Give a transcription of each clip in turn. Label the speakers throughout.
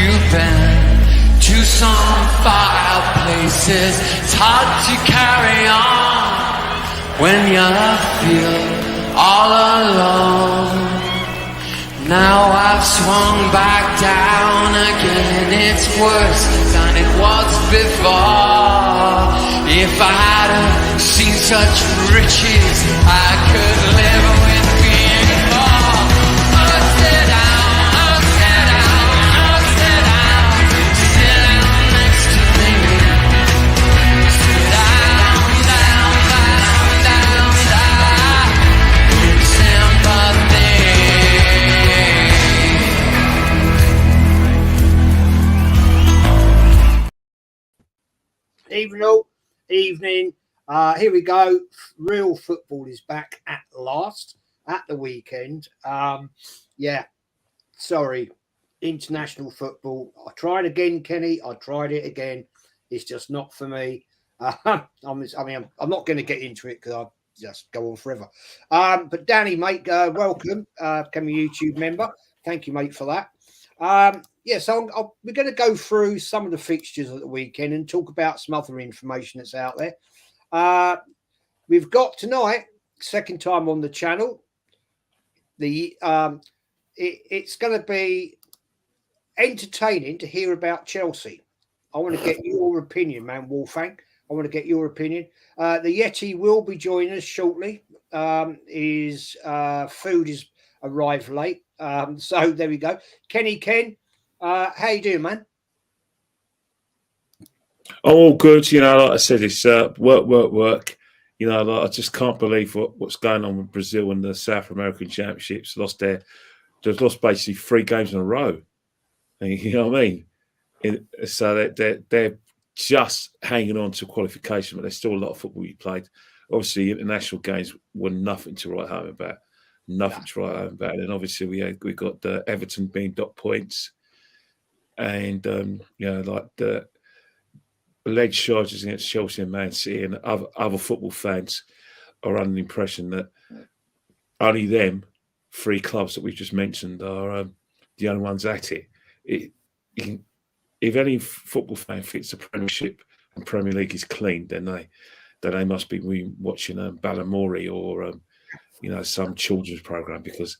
Speaker 1: you've been to some far places. It's hard to carry on when you feel all alone. Now I've swung back down again. It's worse than it was before. If I hadn't seen such riches, I could live with being poor. Oh, sit down, oh, sit down, oh, sit down. Sit down next to me. Sit down, down, down, down, down. With sympathy.
Speaker 2: Evening. Here we go. Real football is back at last at the weekend. Sorry, international football. I tried again, Kenny. I tried it again. It's just not for me. I'm not going to get into it because I'll just go on forever. But Danny, mate, welcome. Become a YouTube member. Thank you, mate, for that. So we're going to go through some of the fixtures at the weekend and talk about some other information that's out there. We've got tonight, second time on the channel. It's going to be entertaining to hear about Chelsea. I want to get your opinion, man, Wolfgang. I want to get your opinion. The Yeti will be joining us shortly. His food is arrived late. So there we go. Kenny Ken, how you doing, man?
Speaker 3: All good. Like I said, it's work. I just can't believe what's going on with Brazil and the South American Championships. They've lost basically 3 games in a row. You know what I mean? So they're just hanging on to qualification, but there's still a lot of football you played. Obviously, international games were nothing to write home about. And obviously we got the Everton being dot points, and like the alleged charges against Chelsea and Man City, and other football fans are under the impression that only them 3 clubs that we've just mentioned are the only ones at it. If any football fan thinks the Premiership and Premier League is clean, then they must be watching Balamori or some children's program, because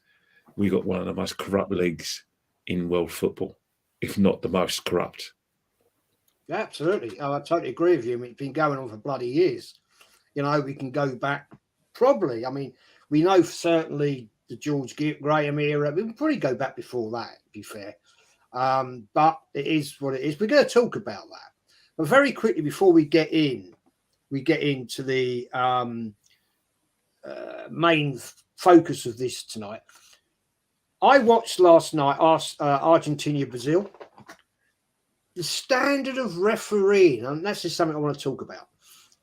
Speaker 3: we got one of the most corrupt leagues in world football, if not the most corrupt.
Speaker 2: Yeah, absolutely. I totally agree with you. I mean, it's been going on for bloody years. We can go back probably. I mean, we know certainly the George Graham era. We can probably go back before that, to be fair. But it is what it is. We're going to talk about that. But very quickly, before we get into the main focus of this tonight. I watched last night Argentina-Brazil. The standard of refereeing, and that's just something I want to talk about.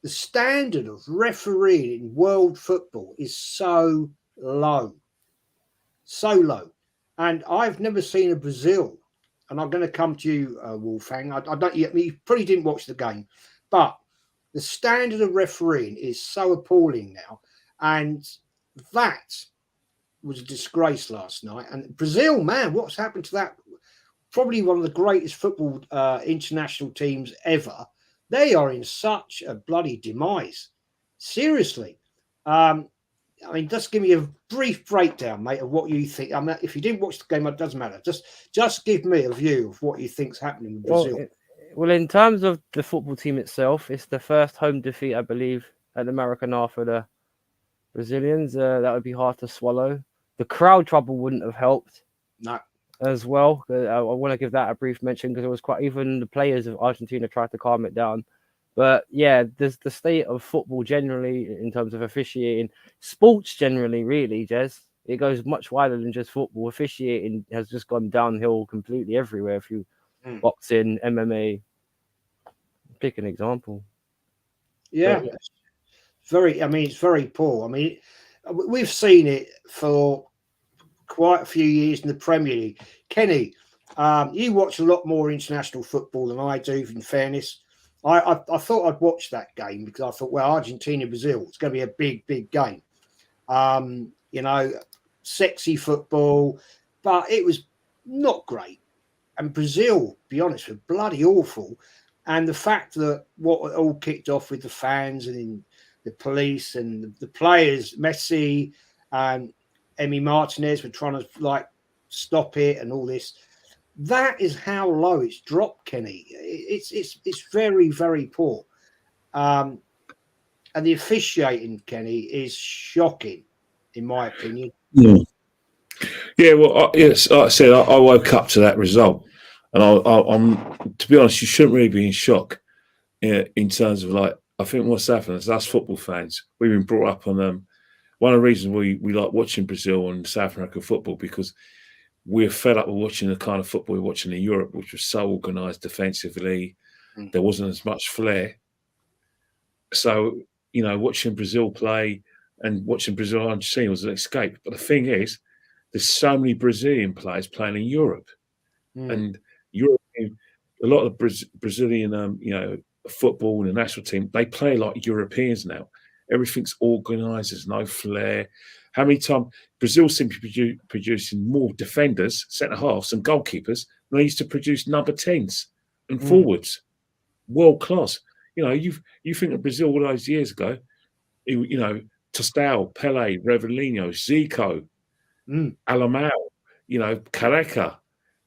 Speaker 2: The standard of refereeing in world football is so low. And I've never seen a Brazil, and I'm going to come to you, Wolfgang. You probably didn't watch the game, but the standard of refereeing is so appalling now. And that was a disgrace last night. And Brazil, man, what's happened to that? Probably one of the greatest football international teams ever. They are in such a bloody demise. Seriously. Just give me a brief breakdown, mate, of what you think. If you didn't watch the game, it doesn't matter. Just give me a view of what you think's happening with Brazil.
Speaker 4: Well, in terms of the football team itself, it's the first home defeat, I believe, at the Maracanã for the Brazilians. That would be hard to swallow. The crowd trouble wouldn't have helped.
Speaker 2: No.
Speaker 4: As well. I want to give that a brief mention because it was even the players of Argentina tried to calm it down. But yeah, there's the state of football generally in terms of officiating. Sports generally, really, Jez. It goes much wider than just football. Officiating has just gone downhill completely everywhere. If you boxing, MMA, pick an example.
Speaker 2: Yeah.
Speaker 4: But,
Speaker 2: it's very poor. We've seen it for quite a few years in the Premier League. Kenny, you watch a lot more international football than I do, in fairness. I thought I'd watch that game because I thought, well, Argentina-Brazil, it's going to be a big game. Sexy football, but it was not great. And Brazil, be honest, were bloody awful. And the fact that what it all kicked off with the fans and the police and the players, Messi and Emi Martinez were trying to like stop it and all this. That is how low it's dropped, Kenny. It's very, very poor. And the officiating, Kenny, is shocking, in my opinion.
Speaker 3: Yeah. Yeah, well, yes, like I said, I woke up to that result, and I'm to be honest, you shouldn't really be in shock in terms of like I think what's happened is us football fans we've been brought up on one of the reasons we like watching Brazil and South American football because we're fed up with watching the kind of football we're watching in Europe, which was so organised defensively. There wasn't as much flair. So watching Brazil play and watching Brazil Argentina was an escape. But the thing is, there's so many Brazilian players playing in Europe, and European, a lot of Brazilian, football and the national team, they play like Europeans now. Everything's organised. There's no flair. How many times Brazil seems to be producing more defenders, centre halves, and goalkeepers than they used to produce number 10s and forwards, world class. You think of Brazil all those years ago, Tostão, Pelé, Revellino, Zico, Alamão, Careca,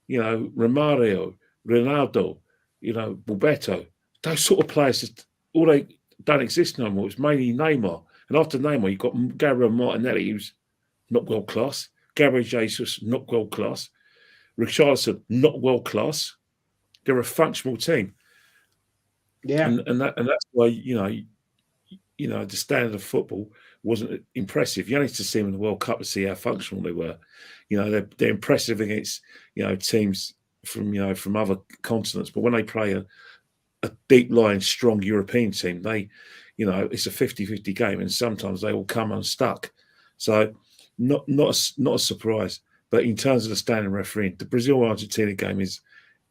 Speaker 3: Romario, Ronaldo, Bebeto. Those sort of players, they don't exist no more. It's mainly Neymar. And after Neymar, you've got Gabriel Martinelli, who's not world class. Gabriel Jesus, not world class. Richarlison, not world class. They're a functional team.
Speaker 2: Yeah.
Speaker 3: And that's why, the standard of football wasn't impressive. You only need to see them in the World Cup to see how functional they were. They're impressive against, teams from other continents. But when they play a deep line, strong European team, it's a 50-50 game, and sometimes they will come unstuck. So not a surprise. But in terms of the standing refereeing, the Brazil-Argentina game is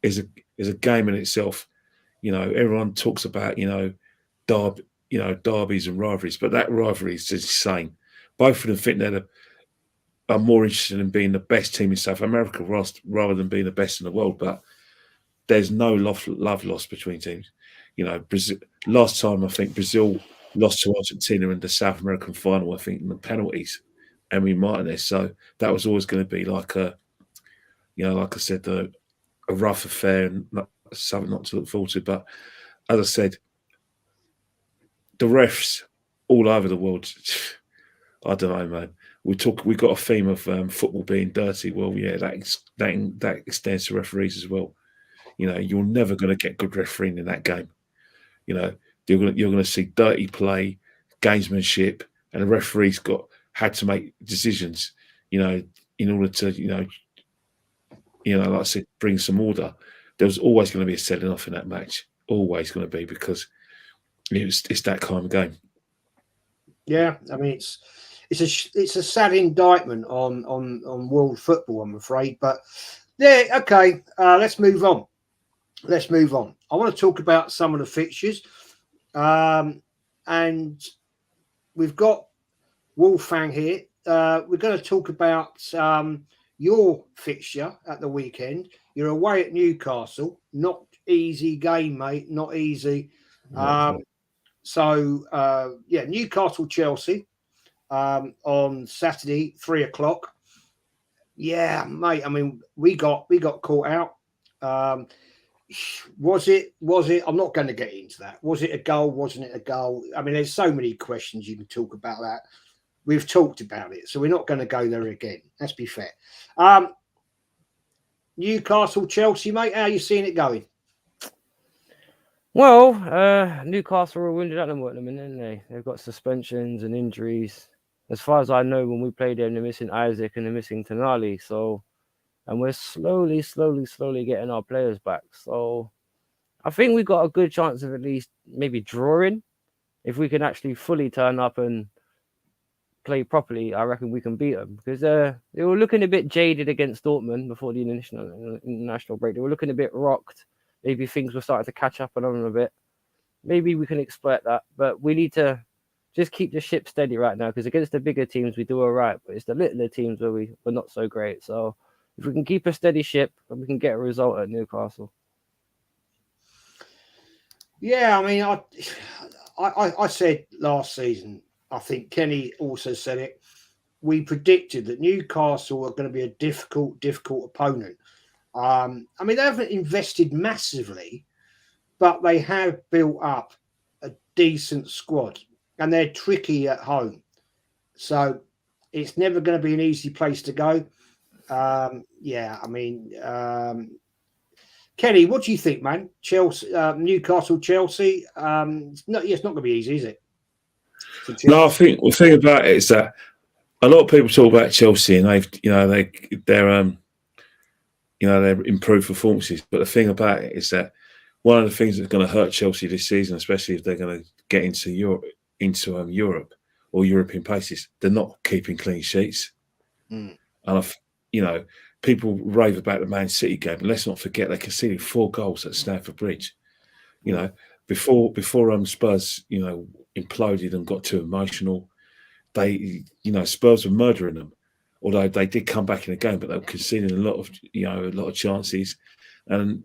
Speaker 3: a game in itself. Everyone talks about derbies and rivalries, but that rivalry is insane. Both of them think are more interested in being the best team in South America rather than being the best in the world. But there's no love lost between teams. Brazil, last time I think Brazil lost to Argentina in the South American final, I think in the penalties, Emi Martinez. So that was always going to be like like I said, a rough affair and something not to look forward to. But as I said, the refs all over the world, I don't know, man. We got a theme of football being dirty. Well, yeah, that extends to referees as well. You're never going to get good refereeing in that game. You're going to see dirty play, gamesmanship, and the referees had to make decisions. In order to like I said, bring some order. There was always going to be a selling off in that match. Always going to be because it's that kind of game.
Speaker 2: Yeah, I mean it's a sad indictment on world football, I'm afraid. But yeah, okay. Let's move on. I want to talk about some of the fixtures, and we've got Wolfgang here. We're going to talk about your fixture at the weekend. You're away at Newcastle. Not easy game, mate. Not easy. Newcastle Chelsea on Saturday, 3:00. Yeah, mate. I mean, we got caught out. Was it? I'm not going to get into that. Was it a goal? Wasn't it a goal? I mean, there's so many questions you can talk about that. We've talked about it, so we're not going to go there again. Let's be fair. Newcastle, Chelsea, mate. How are you seeing it going?
Speaker 4: Well, Newcastle are wounded at the moment, aren't they? They've got suspensions and injuries. As far as I know, when we played them, they're missing Isaac and they're missing Tonali. And we're slowly getting our players back. So I think we've got a good chance of at least maybe drawing. If we can actually fully turn up and play properly, I reckon we can beat them. Because they were looking a bit jaded against Dortmund before the international break. They were looking a bit rocked. Maybe things were starting to catch up on them a bit. Maybe we can exploit that. But we need to just keep the ship steady right now. Because against the bigger teams, we do all right. But it's the littler teams where we're not so great. So if we can keep a steady ship and we can get a result at Newcastle.
Speaker 2: Yeah, I mean, I said last season, I think Kenny also said it, we predicted that Newcastle were going to be a difficult opponent. I mean, they haven't invested massively, but they have built up a decent squad, and they're tricky at home. So it's never going to be an easy place to go. Yeah, I mean, Kenny, what do you think, man? Chelsea, Newcastle, Chelsea. It's not going to be easy, is it?
Speaker 3: No, I think the thing about it is that a lot of people talk about Chelsea and they're improved performances. But the thing about it is that one of the things that's going to hurt Chelsea this season, especially if they're going to get into Europe or European places, they're not keeping clean sheets. And people rave about the Man City game, but let's not forget they conceded 4 goals at Stamford Bridge. Before Spurs, imploded and got too emotional, Spurs were murdering them. Although they did come back in the game, but they were conceding a lot of chances. And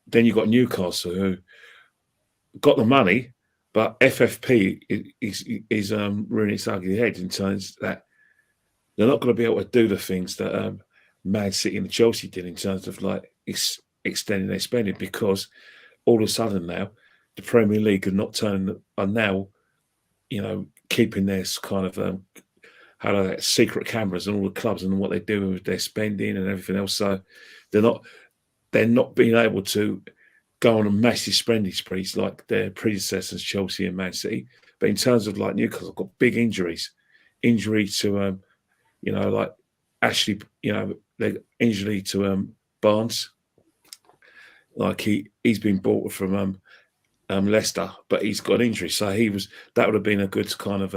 Speaker 3: then you got Newcastle, who got the money, but FFP is ruining its ugly head in terms that they're not going to be able to do the things that Man City and Chelsea did in terms of like extending their spending, because all of a sudden now the Premier League are now keeping their kind of secret cameras and all the clubs and what they're doing with their spending and everything else. So they're not being able to go on a massive spending sprees like their predecessors, Chelsea and Man City. But in terms of like Newcastle, got big injury to like Ashley, the injury to Barnes. Like he's been bought from Leicester, but he's got an injury, so that would have been a good kind of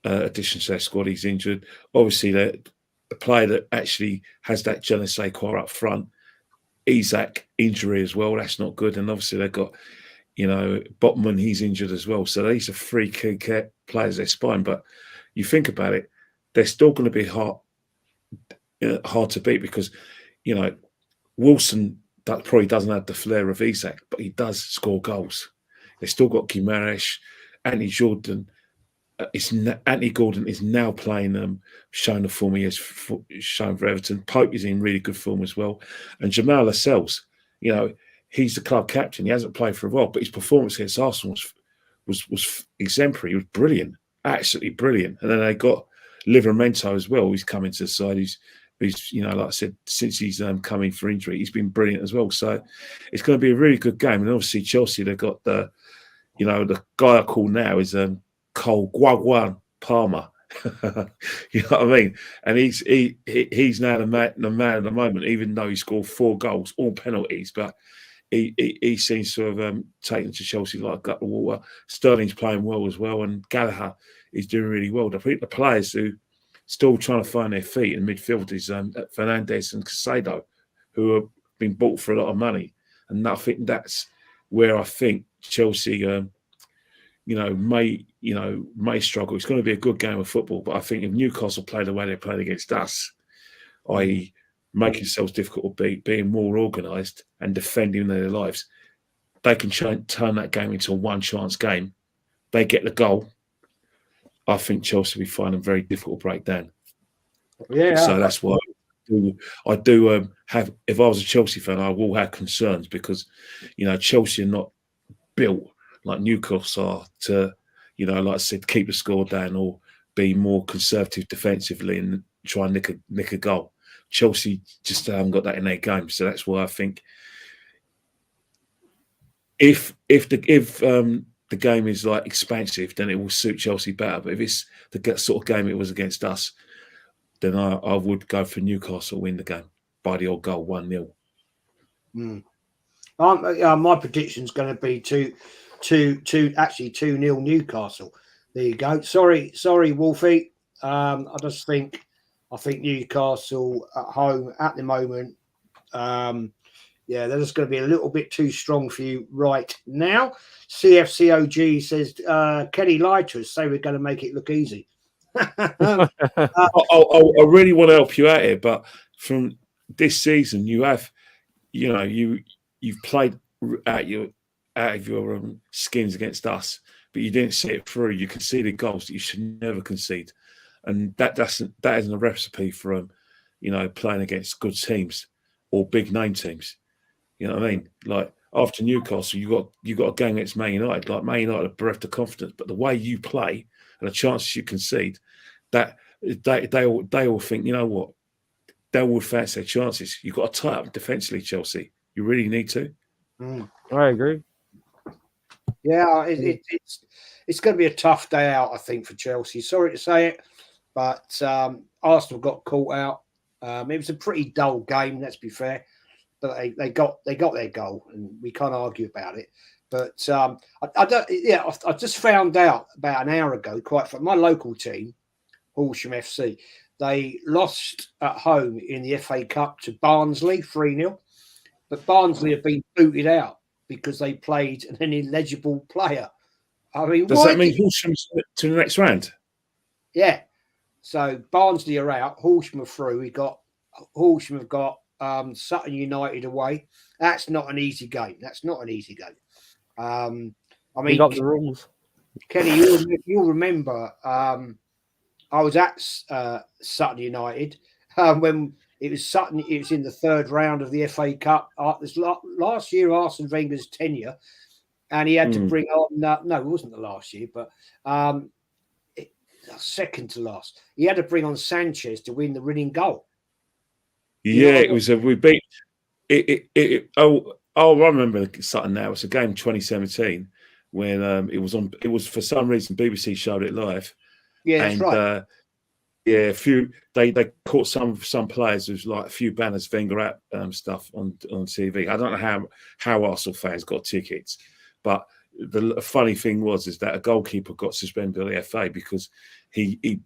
Speaker 3: addition to their squad. He's injured. Obviously, the player that actually has that je ne sais quoi up front, Isak, injury as well. That's not good. And obviously they've got, Botman, he's injured as well. So these are 3 key players they're spine. But you think about it, they're still going to be hard to beat because, Wilson that probably doesn't have the flair of Isak, but he does score goals. They've still got Guimaraes, Anthony Gordon is now playing, showing the form he has shown for Everton. Pope is in really good form as well. And Jamal Lascelles, he's the club captain. He hasn't played for a while, but his performance against Arsenal was exemplary. He was brilliant, absolutely brilliant. And then they got Livramento as well, who's come into the side. Who's like I said, since he's come in for injury, he's been brilliant as well. So it's going to be a really good game. And obviously Chelsea, they've got the guy I call now is Cole Guaguan Palmer. You know what I mean? And he's now the man at the moment, even though he scored 4 goals, all penalties. But he seems to have taken to Chelsea like a gut of water. Sterling's playing well as well, and Gallagher is doing really well. I think the players who still trying to find their feet in midfield is Fernandes and Casado, who have been bought for a lot of money. And I think that's where I think Chelsea may struggle. It's going to be a good game of football, but I think if Newcastle play the way they played against us, i.e. making themselves difficult to beat, being more organised and defending their lives, they can turn that game into a one-chance game. They get the goal. I think Chelsea will be finding very difficult to break down.
Speaker 2: Yeah.
Speaker 3: So that's why I do have, if I was a Chelsea fan, I will have concerns because, Chelsea are not built like Newcastle are to, like I said, keep the score down or be more conservative defensively and try and nick a goal. Chelsea just haven't got that in their game. So that's why I think if the game is like expansive, then it will suit Chelsea better. But if it's the sort of game it was against us, then I would go for Newcastle to win the game by the odd goal, 1-0.
Speaker 2: My prediction's going to be 2-0 Newcastle. There you go. Sorry, Wolfie. I think Newcastle at home at the moment. They're just going to be a little bit too strong for you right now. CFCOG says, Kenny lied to us, say we're going to make it look easy.
Speaker 3: I really want to help you out here, but from this season you have, you've played out of your skins against us, but you didn't see it through. You conceded goals that you should never concede, and that isn't a recipe for playing against good teams or big name teams. You know what I mean? Like after Newcastle, you got a game against Man United. Like Man United are bereft of confidence, but the way you play and the chances you concede, that they all think, you know what, they will fancy their chances. You've got to tie up defensively, Chelsea. You really need to.
Speaker 4: I agree.
Speaker 2: Yeah, it's going to be a tough day out, I think, for Chelsea. Sorry to say it, but Arsenal got caught out. It was a pretty dull game, let's be fair, but they got their goal, and we can't argue about it. But I don't. Yeah, I just found out about an hour ago. From my local team, Horsham FC, they lost at home in the FA Cup to Barnsley 3-0, but Barnsley have been booted out because they played an illegible player. I mean,
Speaker 3: does that mean Horsham's to the next round?
Speaker 2: Yeah. So Barnsley are out. Horsham are through. Horsham have got Sutton United away. That's not an easy game. I mean,
Speaker 4: Pick up the rules.
Speaker 2: Kenny, you'll remember. I was at Sutton United when it was Sutton. It was in the third round of the FA Cup. This last year, Arsene Wenger's tenure, and he had to bring on. No, it wasn't the last year, but second to last. He had to bring on Sanchez to win the winning goal.
Speaker 3: Yeah, it was. We beat it. I remember Sutton now. It was a game 2017 when it was on. It was for some reason BBC showed it live.
Speaker 2: Yeah, that's right.
Speaker 3: A few they caught some players who's like a few banners Wenger app stuff on TV. I don't know how Arsenal fans got tickets, but the funny thing is that a goalkeeper got suspended by the FA because he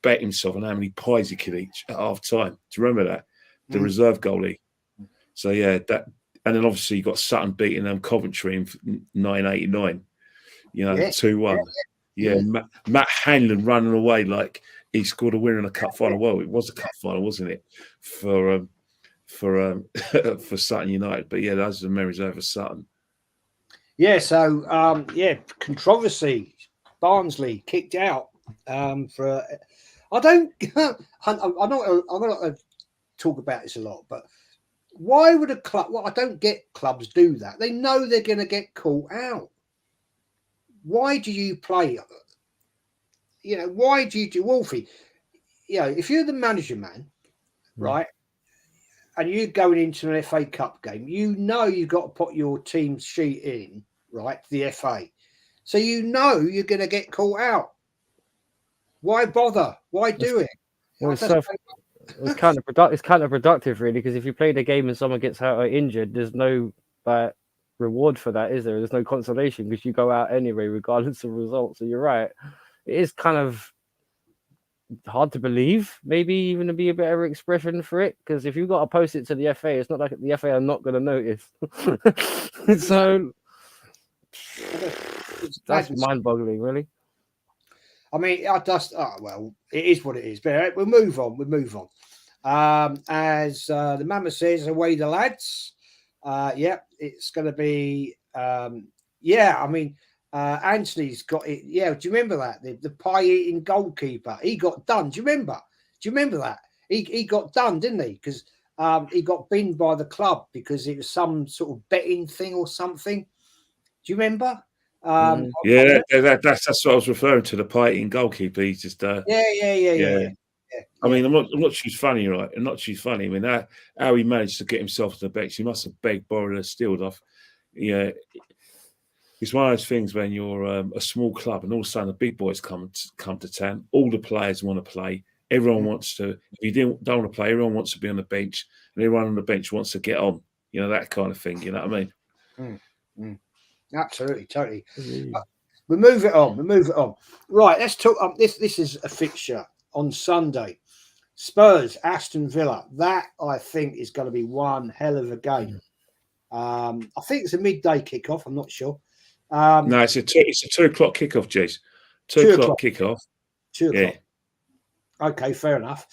Speaker 3: bet himself on how many pies he could eat at half time. Do you remember that? The reserve goalie. So yeah, that, and then obviously you got Sutton beating Coventry in 1989. 2-1. Yeah, Matt Hanlon running away like he scored a winner in a cup final. Well, it was a cup final, wasn't it, for Sutton United? But yeah, those are the memories over Sutton. Yeah,
Speaker 2: so controversy. Barnsley kicked out for. I'm not going to talk about this a lot, but why would a club? Well, I don't get clubs do that. They know they're going to get caught out. Why do you play? Why do you do Wolfie? If you're the manager, man, right, and you're going into an FA Cup game, you've got to put your team's sheet in, right, to the FA. So you're going to get caught out. Why bother? Why do it?
Speaker 4: Well, it's counterproductive, really, because if you play the game and someone gets hurt or injured, there's no reward for that, is there? There's no consolation because you go out anyway, regardless of results. So you're right. It is kind of hard to believe, maybe even to be a better expression for it, because if you've got to post it to the FA, it's not like the FA are not going to notice. So that's mind-boggling, really.
Speaker 2: I mean, it is what it is. But we'll move on. As the Mama says, away the lads. It's going to be. I mean, Anthony's got it. Yeah, do you remember that the pie-eating goalkeeper? He got done. Do you remember that? He got done, didn't he? Because he got binned by the club because it was some sort of betting thing or something. Do you remember?
Speaker 3: That's what I was referring to. The pie-eating goalkeeper. He's just.
Speaker 2: Yeah.
Speaker 3: I mean, I'm not she's funny, right? I'm not she's funny. I mean, how he managed to get himself to the bench, he must have begged, borrowed, and stealed off. Yeah, it's one of those things when you're a small club and all of a sudden the big boys come to town. All the players want to play. Everyone wants to. If you don't want to play, everyone wants to be on the bench, and everyone on the bench wants to get on. That kind of thing. You know what I mean?
Speaker 2: Absolutely, totally. We move it on. Right, let's talk. This is a fixture on Sunday. Spurs, Aston Villa. That, I think, is going to be one hell of a game. I think it's a midday kickoff. I'm not sure.
Speaker 3: No, it's a 2 o'clock kickoff, Jace. 2 o'clock kickoff.
Speaker 2: 2 o'clock. Yeah. Okay, fair enough.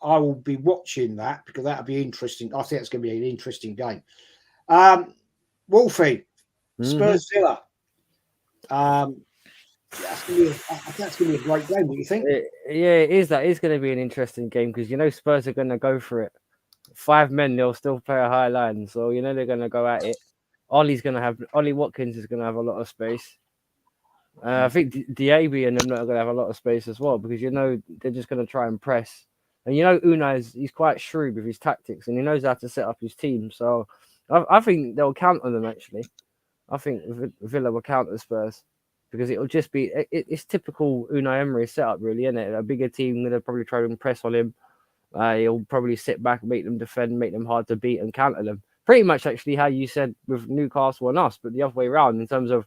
Speaker 2: I will be watching that because that'll be interesting. I think it's going to be an interesting game. Wolfie, Spurs Villa. I think that's going to be a great game. What do you think?
Speaker 4: Yeah, it is. That is going to be an interesting game because Spurs are going to go for it. 5 men, they'll still play a high line, so they're going to go at it. Ollie Watkins is going to have a lot of space. I think Diaby and them are going to have a lot of space as well because they're just going to try and press. And Unai he's quite shrewd with his tactics and he knows how to set up his team. So I think they'll count on them actually. I think Villa will counter Spurs because it'll just be it's typical Unai Emery setup really, isn't it? A bigger team going to probably try to press on him. He'll probably sit back, make them defend, make them hard to beat, and counter them. Pretty much, actually, how you said with Newcastle and us, but the other way around in terms of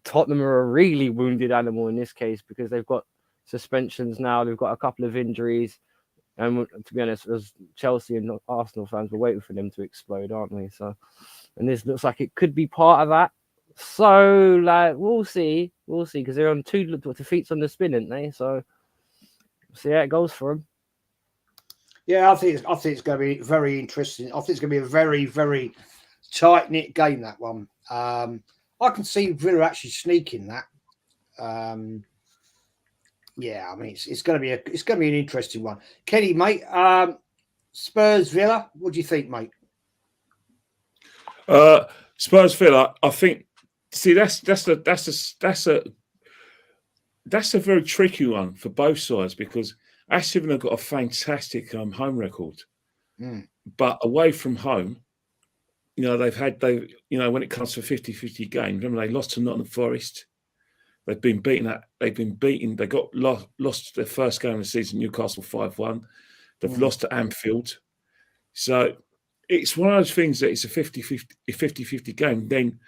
Speaker 4: Tottenham are a really wounded animal in this case because they've got suspensions now. They've got a couple of injuries, and to be honest, as Chelsea and Arsenal fans, we're waiting for them to explode, aren't we? So, and this looks like it could be part of that. So, we'll see because they're on 2 defeats on the spin, aren't they? So, we'll see how it goes for them.
Speaker 2: Yeah, I think it's going to be very interesting. I think it's going to be a very, very tight-knit game, that one. I can see Villa actually sneaking that. Yeah, I mean it's going to be an interesting one. Kenny, mate, Spurs Villa, what do you think, mate?
Speaker 3: Spurs Villa, I think. See, that's a very tricky one for both sides because Aston Villa have got a fantastic home record, but away from home, when it comes to 50-50 games, remember they lost to Nottingham Forest. They've been beaten. They lost their first game of the season, Newcastle 5-1. They've lost to Anfield. So it's one of those things that it's a 50-50 game. Then,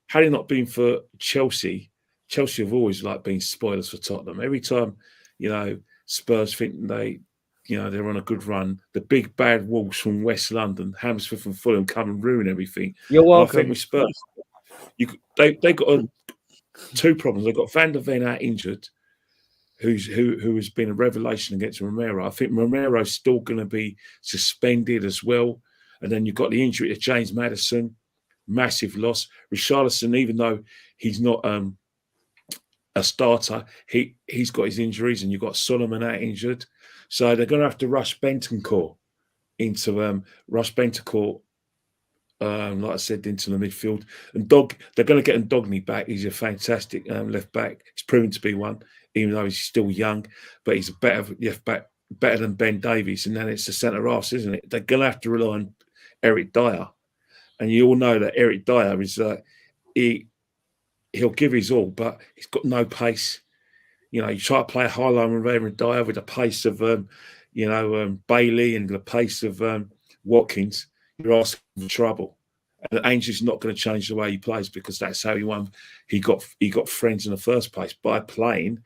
Speaker 3: had it not been for Chelsea have always been spoilers for Tottenham. Every time, Spurs think they're on a good run. The big bad wolves from West London, Hammersmith and Fulham, come and ruin everything.
Speaker 4: You're welcome.
Speaker 3: I think with Spurs, they got 2 problems. They've got Van der Ven out injured, who has been a revelation against Romero. I think Romero's still going to be suspended as well. And then you've got the injury to James Maddison, massive loss. Richarlison, even though he's not a starter, he's got his injuries, and you've got Solomon out injured. So they're going to have to rush Bentancur into like I said, into the midfield. And they're going to get Ndogni back. He's a fantastic left back. He's proven to be one, even though he's still young. But he's a better left back, better than Ben Davies. And then it's the centre halves, isn't it? They're going to have to rely on Eric Dyer. And you all know that Eric Dyer is he'll give his all, but he's got no pace. You try to play a high line with Aaron Dyer with the pace of Bailey and the pace of Watkins. You're asking for trouble. And Ainsley's not going to change the way he plays because that's how he won. He got friends in the first place by playing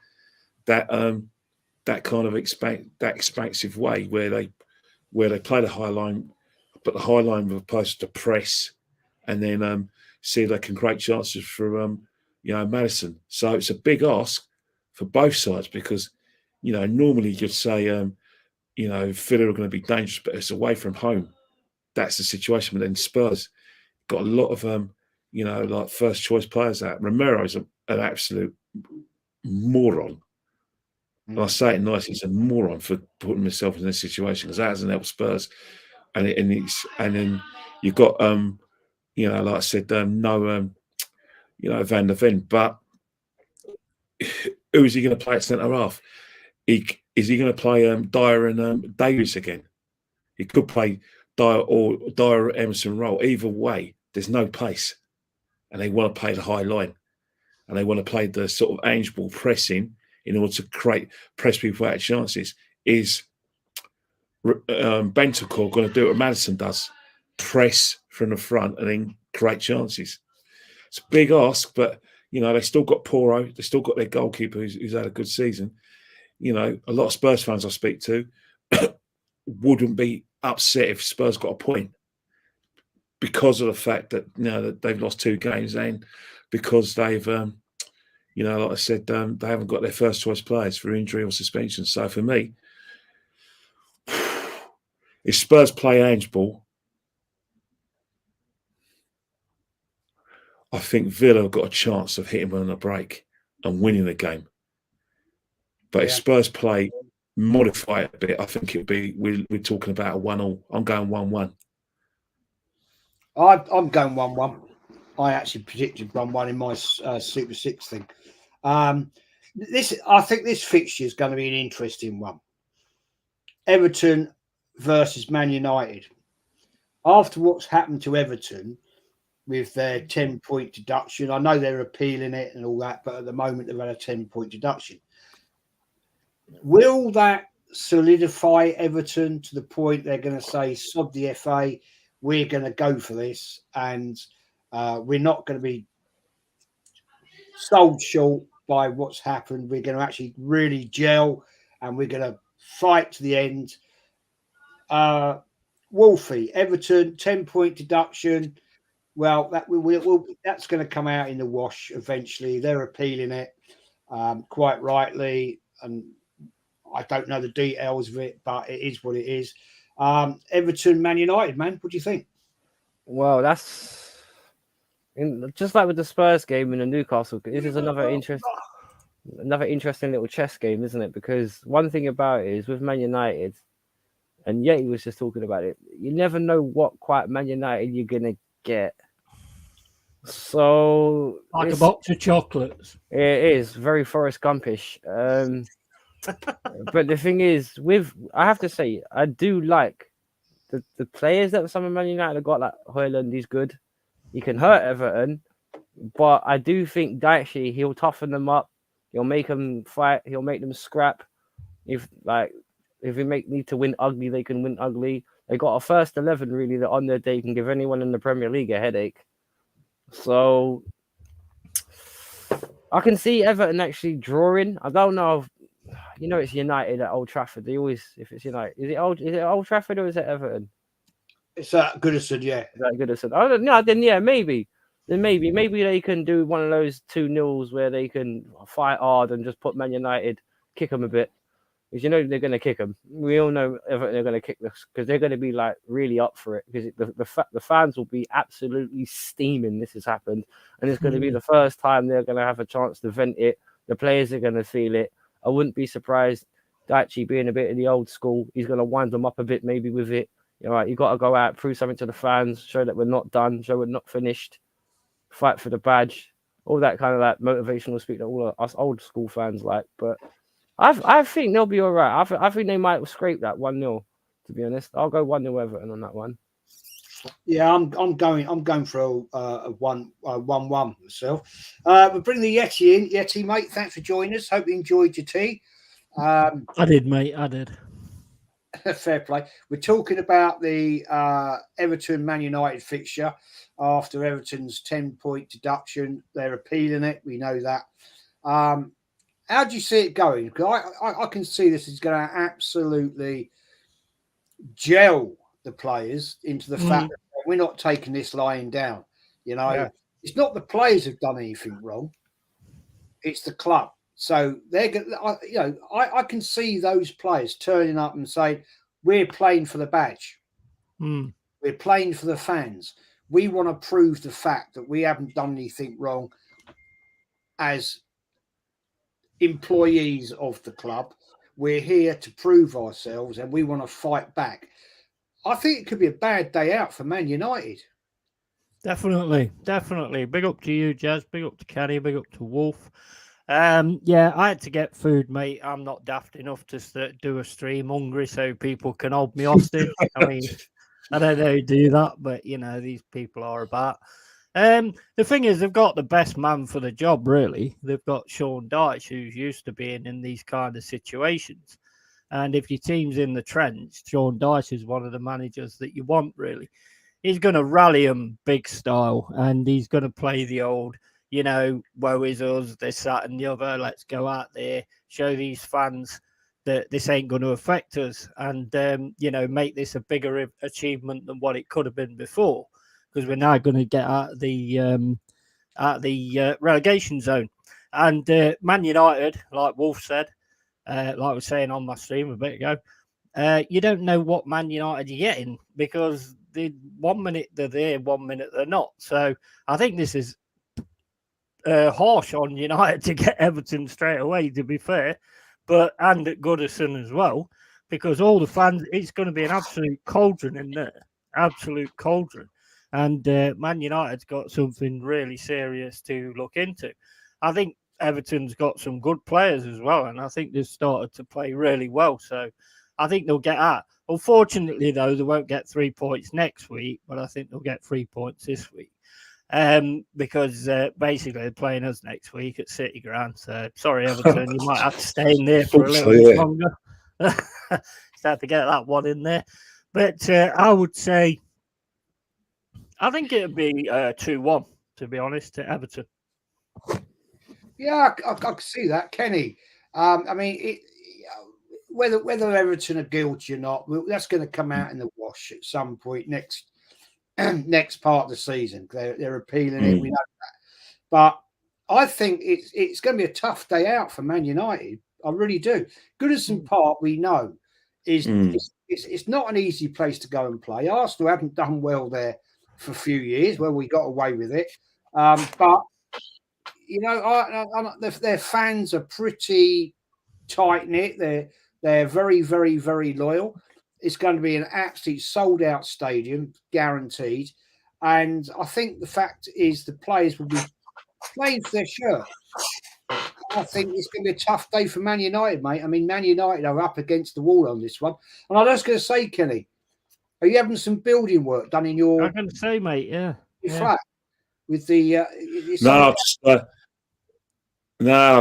Speaker 3: that kind of expansive way where they play the high line, but the high line with opposed to press, and then see if they can create chances for Maddison. So it's a big ask for both sides because normally you'd say Villa are going to be dangerous, but it's away from home. That's the situation. But then Spurs got a lot of first choice players out. Romero's an absolute moron. And I say it nice, he's a moron for putting himself in this situation because that hasn't helped Spurs. And then you've got like I said, Van der Ven. But who is he going to play at centre half? Is he going to play Dyer and Davies again? He could play Dyer or Emerson Roll. Either way, there's no pace, and they want to play the high line, and they want to play the sort of Ange ball pressing in order to press people out of chances. Is Bentancur going to do what Maddison does? Press from the front and then create chances. It's a big ask, but they still got Poro, they still got their goalkeeper who's had a good season. A lot of Spurs fans I speak to wouldn't be upset if Spurs got a point because of the fact that that they've lost 2 games and because they've like I said, they haven't got their first choice players for injury or suspension. So for me, If Spurs play Ange ball, I think Villa have got a chance of hitting on a break and winning the game. But if Spurs play, modify it a bit, I think it'll be, we're talking about a 1-1. I'm going 1-1.
Speaker 2: I'm going 1-1. I actually predicted 1-1 in my Super 6 thing. I think this fixture is going to be an interesting one. Everton versus Man United. After what's happened to Everton with their 10-point deduction, I know they're appealing it and all that, but at the moment they've had a 10-point deduction. Will that solidify Everton to the point they're going to say, sod the FA, we're going to go for this, and we're not going to be sold short by what's happened. We're going to actually really gel and we're going to fight to the end. Wolfie, Everton, 10-point deduction. Well, that's going to come out in the wash eventually. They're appealing it quite rightly, and I don't know the details of it, but it is what it is. Everton, Man United, man, what do you think?
Speaker 4: Well, that's just like with the Spurs game and the Newcastle. This is another interesting little chess game, isn't it? Because one thing about it is with Man United, and Yeti was just talking about it, you never know what quite Man United you're gonna get. So
Speaker 5: like a box of chocolates.
Speaker 4: It is very Forrest Gumpish. But the thing is, I have to say, I do like the players that some of Man United have got. Like Højlund, he's good. He can hurt Everton, but I do think Dyche, he'll toughen them up. He'll make them fight. He'll make them scrap. If we need to win ugly, they can win ugly. They got a first 11 really that on their day can give anyone in the Premier League a headache. So I can see Everton actually drawing. I don't know. It's United at Old Trafford. They always, if it's United, is it Old Trafford or is it Everton?
Speaker 2: It's Goodison, yeah.
Speaker 4: Is that Goodison? Oh no, then yeah, maybe. Then maybe they can do one of those 2-0s where they can fight hard and just put Man United, kick them a bit. Because they're going to kick them. We all know Everton are going to kick this because they're going to be like really up for it. Because the fans will be absolutely steaming. This has happened, and it's going to be the first time they're going to have a chance to vent it. The players are going to feel it. I wouldn't be surprised. Dyche being a bit of the old school, he's going to wind them up a bit maybe with it. You got to go out, prove something to the fans, show that we're not done, show we're not finished, fight for the badge, all that kind of like motivational speak that all of us old school fans like. But I think they'll be all right. I think they might scrape that 1-0. To be honest, I'll go 1-0 Everton on that one.
Speaker 2: Yeah, I'm going for a 1-1 myself. We'll bring the Yeti in. Yeti, mate, thanks for joining us. Hope you enjoyed your tea.
Speaker 5: I did, mate. I did.
Speaker 2: Fair play. We're talking about the Everton Man United fixture after Everton's 10-point deduction. They're appealing it. We know that. How do you see it going? Because I can see this is going to absolutely gel the players into the fact that we're not taking this lying down. It's not the players who've done anything wrong. It's the club. So they're going. I can see those players turning up and saying, "We're playing for the badge. We're playing for the fans. We want to prove the fact that we haven't done anything wrong as employees of the club. We're here to prove ourselves, and we want to fight back." I think it could be a bad day out for Man United.
Speaker 5: Definitely. Big up to you, Jazz. Big up to Kenny. Big up to Wolf. I had to get food, mate. I'm not daft enough to do a stream hungry so people can hold me hostage. I mean, I don't know how to do that, but these people are about. The thing is, they've got the best man for the job, really. They've got Sean Dyche, who's used to being in these kind of situations. And if your team's in the trench, Sean Dyche is one of the managers that you want, really. He's going to rally them big style, and he's going to play the old, woe is us, this, that, and the other. Let's go out there, show these fans that this ain't going to affect us, and, make this a bigger achievement than what it could have been before, because we're now going to get out of the relegation zone. And Man United, like Wolf said, like I was saying on my stream a bit ago, you don't know what Man United you're getting, because 1 minute they're there, 1 minute they're not. So I think this is harsh on United to get Everton straight away, to be fair, and at Goodison as well, because all the fans, it's going to be an absolute cauldron in there, absolute cauldron. And Man United's got something really serious to look into. I think Everton's got some good players as well, and I think they've started to play really well. So I think they'll get out. Unfortunately, though, they won't get 3 points next week, but I think they'll get 3 points this week. Because basically they're playing us next week at City Ground. So sorry, Everton, you might have to stay in there for a little bit longer. Start to get that one in there. But I would say, I think it'd be 2-1, to be honest, to Everton.
Speaker 2: Yeah, I can see that, Kenny. I mean, whether Everton are guilty or not, that's going to come out in the wash at some point next part of the season. They're appealing it. We know that, but I think it's going to be a tough day out for Man United. I really do. Goodison Park, we know, is it's not an easy place to go and play. Arsenal haven't done well there for a few years, where we got away with it. But you know, their fans are pretty tight knit. They're very, very, very loyal. It's going to be an absolute sold out stadium, guaranteed. And I think the fact is the players will be playing for their shirt. I think it's going to be a tough day for Man United, mate. I mean, Man United are up against the wall on this one. And I was going to say, Kenny, are you having some building work done in your?
Speaker 5: I'm going to say, mate, your
Speaker 2: flat with the.
Speaker 3: I've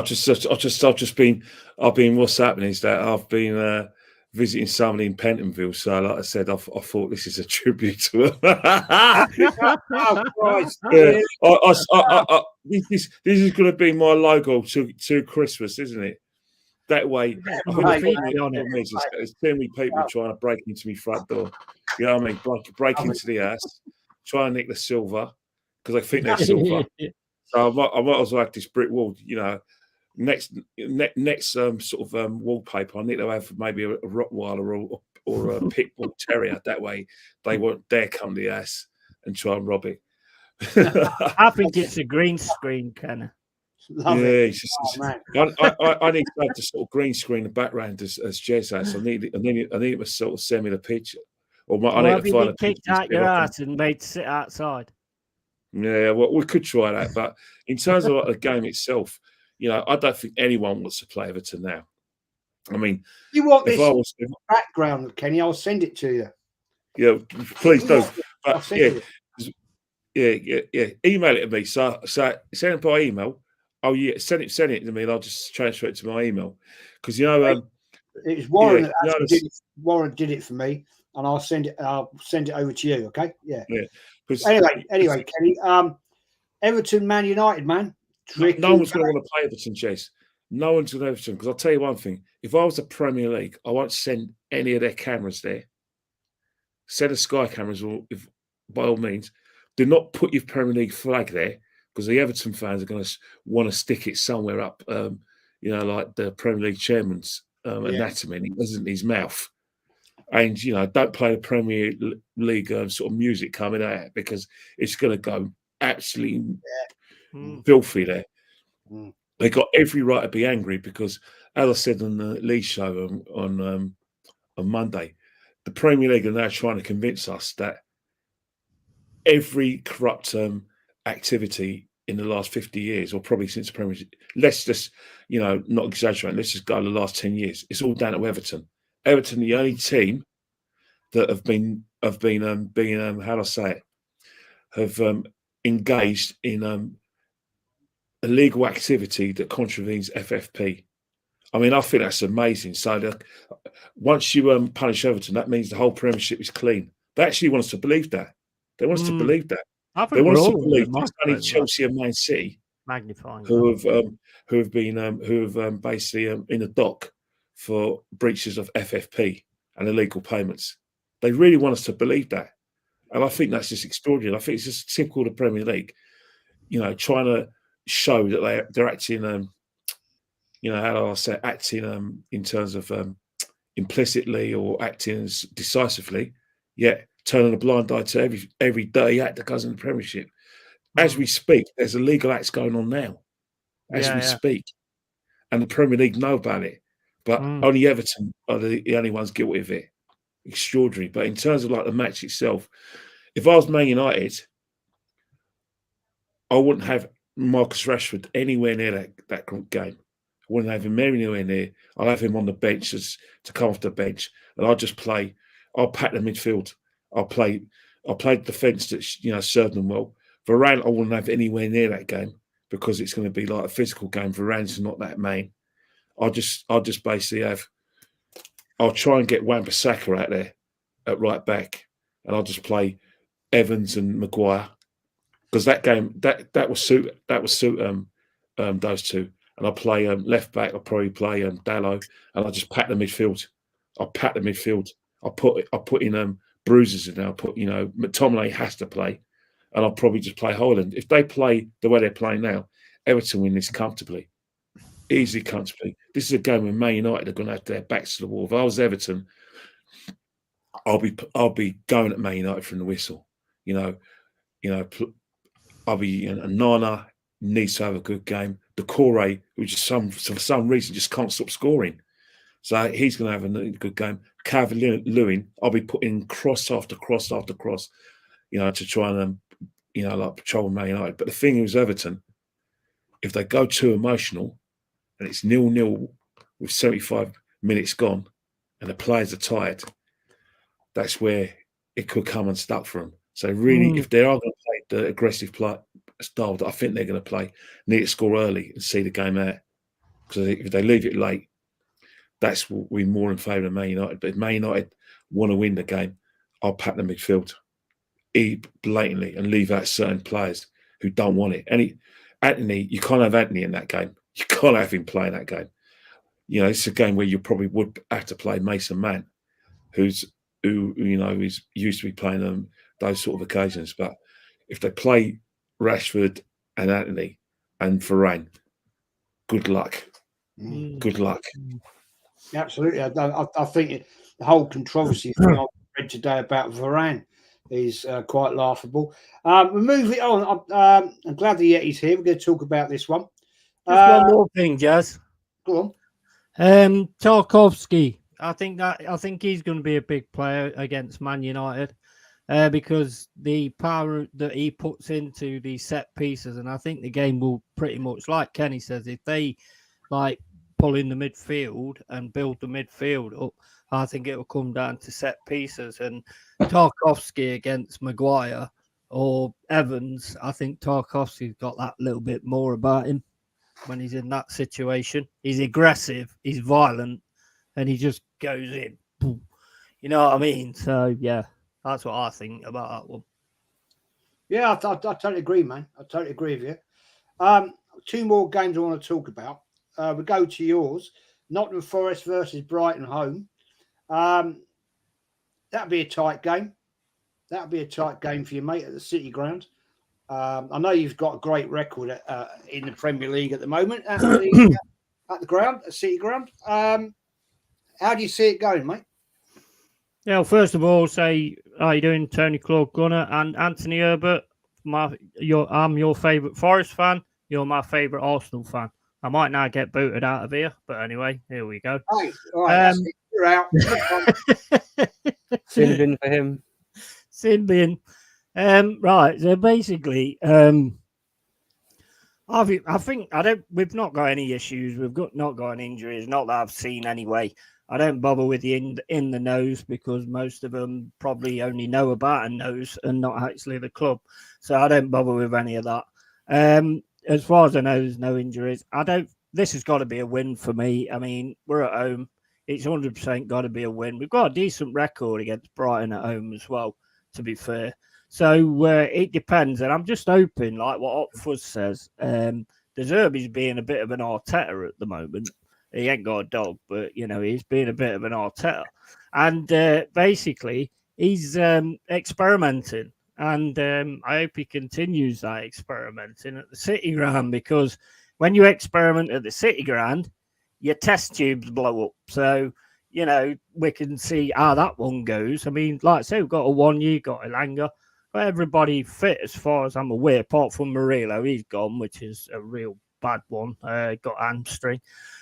Speaker 3: just been. What's happening is that I've been visiting somebody in Pentonville. So, like I said, I thought this is a tribute to him.
Speaker 2: Oh, Christ.
Speaker 3: Yeah. This is going to be my logo to Christmas, isn't it? That way, there's too many people trying to break into my front door. You know what I mean? Break into the house, try and nick the silver, because I think they're silver. So I might as well have this brick wall, you know. Next sort of wallpaper, I need to have maybe a Rottweiler or a pit bull terrier. That way, they won't dare come to the house and try and rob it.
Speaker 5: I think it's a green screen, Kenna.
Speaker 3: I need to have the sort of green screen the background as Jez has. I need him to sort of send me the picture, I need to find a
Speaker 5: kicked out your ass and made to sit outside.
Speaker 3: Yeah, well, we could try that, but in terms of the game itself, you know, I don't think anyone wants to play Everton now. I mean,
Speaker 2: you want this background, Kenny? I'll send it to you.
Speaker 3: Yeah, please do. But yeah. Email it to me. So send it by email. Oh yeah, send it to me, and I'll just transfer it to my email. Because
Speaker 2: it was Warren that actually did it. Warren did it for me, and I'll send it over to you. Okay? Yeah. Anyway, Kenny. Everton, Man United, man.
Speaker 3: No one's going to want to play Everton, Chase. No one's going to Everton, because I'll tell you one thing. If I was the Premier League, I won't send any of their cameras there. Send the Sky cameras, or by all means, do not put your Premier League flag there, because the Everton fans are going to want to stick it somewhere up, you know, like the Premier League chairman's anatomy, and he doesn't in his mouth. And, you know, don't play the Premier League sort of music coming out, because it's going to go absolutely filthy there. They got every right to be angry, because, as I said on the Lee show on Monday, the Premier League are now trying to convince us that every corrupt activity in the last 50 years, or probably since the Premier League, let's just, you know, not exaggerate, let's just go the last 10 years, it's all down to Everton. Everton, the only team that have been how do I say it, have engaged in illegal activity that contravenes FFP. I mean, I think that's amazing. So once you punish Everton, that means the whole Premiership is clean. They actually want us to believe that. They want us to believe that. They want us to believe it's only Chelsea and Man City who have been basically in the dock for breaches of FFP and illegal payments. They really want us to believe that, and I think that's just extraordinary. I think it's just typical of the Premier League, you know, trying to show that they're acting, you know, how do I say, acting in terms of implicitly or acting as decisively, yet turning a blind eye to every dirty act that goes in the Premiership. As we speak, there's illegal acts going on now, as we speak, and the Premier League know about it, but only Everton are the only ones guilty of it. Extraordinary. But in terms of like the match itself, if I was Man United, I wouldn't have Marcus Rashford anywhere near that game. I wouldn't have him anywhere near. I'll have him on the bench to come off the bench, and I'll just play. I'll pack the midfield. I'll play defence that served them well. Varane, I wouldn't have anywhere near that game because it's going to be like a physical game. Varane's not that main. I'll just basically have. I'll try and get Wan-Bissaka out there at right back, and I'll just play Evans and Maguire because that game that will suit those two. And I'll play left back. I'll probably play Dallo, and I'll just pack the midfield. I'll put in bruises in there. I'll put McTominay has to play, and I'll probably just play Haaland. If they play the way they're playing now, Everton win this comfortably. Easily, comfortably. This is a game where Man United are going to have their backs to the wall. If I was Everton, I'll be going at Man United from the whistle. I'll be. Nana needs to have a good game. Decore, who just for some reason just can't stop scoring, so he's going to have a good game. Calvert-Lewin, I'll be putting cross after cross after cross, to try and patrol Man United. But the thing is, Everton, if they go too emotional, and it's 0-0 with 75 minutes gone, and the players are tired, that's where it could come unstuck for them. So really, if they are going to play the aggressive style that I think they're going to play, need to score early and see the game out. Because if they leave it late, that's what we're more in favour of Man United. But if Man United want to win the game, I'll pack the midfield blatantly and leave out certain players who don't want it. Anthony, you can't have Anthony in that game. You can't have him playing that game. It's a game where you probably would have to play Mason Mount, who is used to be playing those sort of occasions. But if they play Rashford and Anthony and Varane, good luck. Good luck.
Speaker 2: Absolutely. I think the whole controversy thing I read today about Varane is quite laughable. We move it on. I'm glad the Yeti's here. We're going to talk about this one.
Speaker 5: Just one more thing, Jazz.
Speaker 2: Go on.
Speaker 5: Tarkowski. I think he's going to be a big player against Man United because the power that he puts into these set pieces, and I think the game will pretty much, like Kenny says, if they pull in the midfield and build the midfield up, I think it will come down to set pieces. And Tarkowski against Maguire or Evans, I think Tarkowski's got that little bit more about him when he's in that situation. He's aggressive, he's violent, and he just goes in. Boom. You know what I mean? So, yeah, that's what I think about that one.
Speaker 2: Yeah, I totally agree, man. I totally agree with you. Two more games I want to talk about. We go to yours. Nottingham Forest versus Brighton home. That'd be a tight game. That'd be a tight game for you, mate, at the City Ground. I know you've got a great record in the Premier League at the moment at the ground, at City Ground. How do you see it going, mate?
Speaker 5: Yeah, well, first of all, say how you doing, Tony Claude Gunner and Anthony Herbert. I'm your favourite Forest fan. You're my favourite Arsenal fan. I might now get booted out of here, but anyway, here we go.
Speaker 2: Hey, all right, you're out.
Speaker 4: Sin bin for him.
Speaker 5: Sin bin. Right, so basically, I think we've not got any issues. We've not got any injuries, not that I've seen anyway. I don't bother with the in the nose because most of them probably only know about a nose and not actually the club. So I don't bother with any of that. As far as I know, there's no injuries. This has got to be a win for me. I mean, we're at home. It's 100% got to be a win. We've got a decent record against Brighton at home as well, to be fair. So it depends. And I'm just hoping, like what Opfus says, De Zerbi's being a bit of an Arteta at the moment. He ain't got a dog, but, he's being a bit of an Arteta. And basically, he's experimenting. And I hope he continues that experimenting at the City Ground, because when you experiment at the City Ground, your test tubes blow up. So, you know, we can see how that one goes. I mean, like I say, we've got a 1 year, got Elanga, got everybody fit as far as I'm aware, apart from Murillo, he's gone, which is a real bad one. Got hamstring,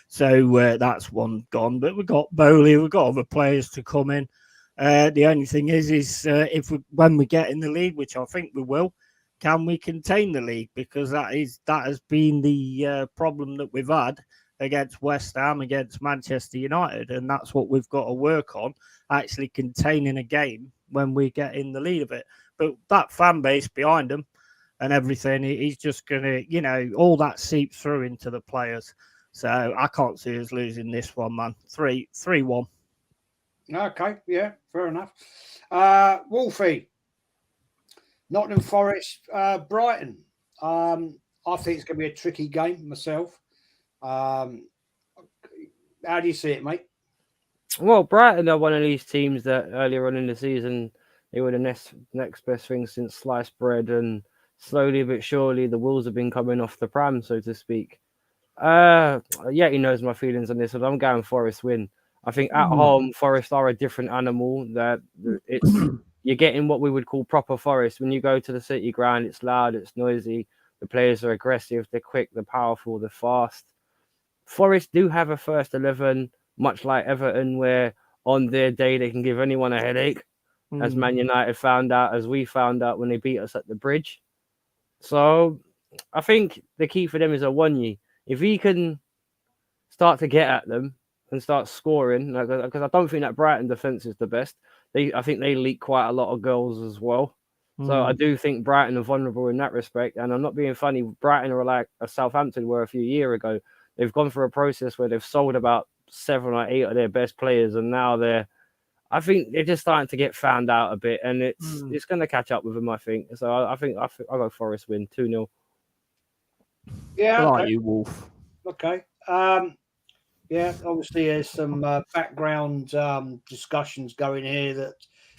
Speaker 5: so that's one gone. But we've got Bowley, we've got other players to come in. The only thing is if when we get in the lead, which I think we will, can we contain the lead? Because that has been the problem that we've had against West Ham, against Manchester United, and that's what we've got to work on, actually containing a game when we get in the lead of it. But that fan base behind them and everything, he's just going to, you know, all that seeps through into the players. So I can't see us losing this one, man. 3-1.
Speaker 2: Okay, yeah, fair enough. Wolfie, Nottingham Forest, Brighton. I think it's going to be a tricky game myself. How do you see it, mate?
Speaker 4: Well, Brighton are one of these teams that earlier on in the season, they were the next best thing since sliced bread, and slowly but surely the wheels have been coming off the pram, so to speak. Yeah, he knows my feelings on this, but I'm going Forest win. I think at home, Forest are a different animal. That it's you're getting what we would call proper Forest. When you go to the City ground, it's loud, it's noisy. The players are aggressive, they're quick, they're powerful, they're fast. Forest do have a first 11, much like Everton, where on their day they can give anyone a headache, as Man United found out, as we found out when they beat us at the Bridge. So I think the key for them is Awoniyi. If he can start to get at them and start scoring, because I don't think that Brighton defence is the best. I think they leak quite a lot of goals as well. So I do think Brighton are vulnerable in that respect. And I'm not being funny. Brighton are like a Southampton were a few years ago. They've gone through a process where they've sold about 7 or 8 of their best players, and now I think they're just starting to get found out a bit, and it's going to catch up with them, I think. So I think I'll go Forest win 2-0.
Speaker 2: Yeah,
Speaker 5: I
Speaker 2: okay.
Speaker 5: like you, Wolf.
Speaker 2: Okay. Yeah, obviously there's some background discussions going here that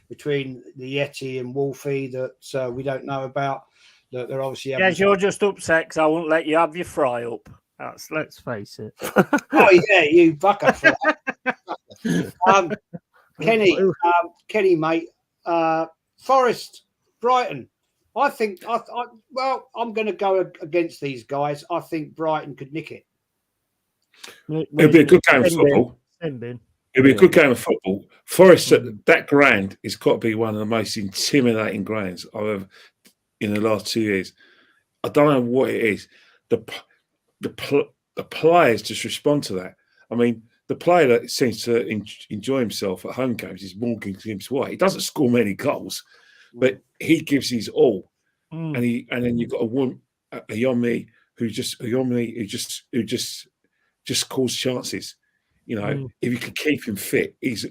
Speaker 2: between the Yeti and Wolfie that we don't know about. That they're obviously having...
Speaker 5: Yes, you're just upset because I won't let you have your fry up. Let's face it.
Speaker 2: Oh yeah, you bucker for that. Kenny, mate. Forest, Brighton. I think I'm going to go against these guys. I think Brighton could nick it.
Speaker 3: It'll be a good game of football. It'll be a good game of football. Forest, that ground has got to be one of the most intimidating grounds I've ever in the last 2 years. I don't know what it is. The players just respond to that. I mean, the player that seems to enjoy himself at home games is Morgan Gibbs-White. He doesn't score many goals, but he gives his all. And then you've got a Yomi who just calls chances. You know, if you can keep him fit, he's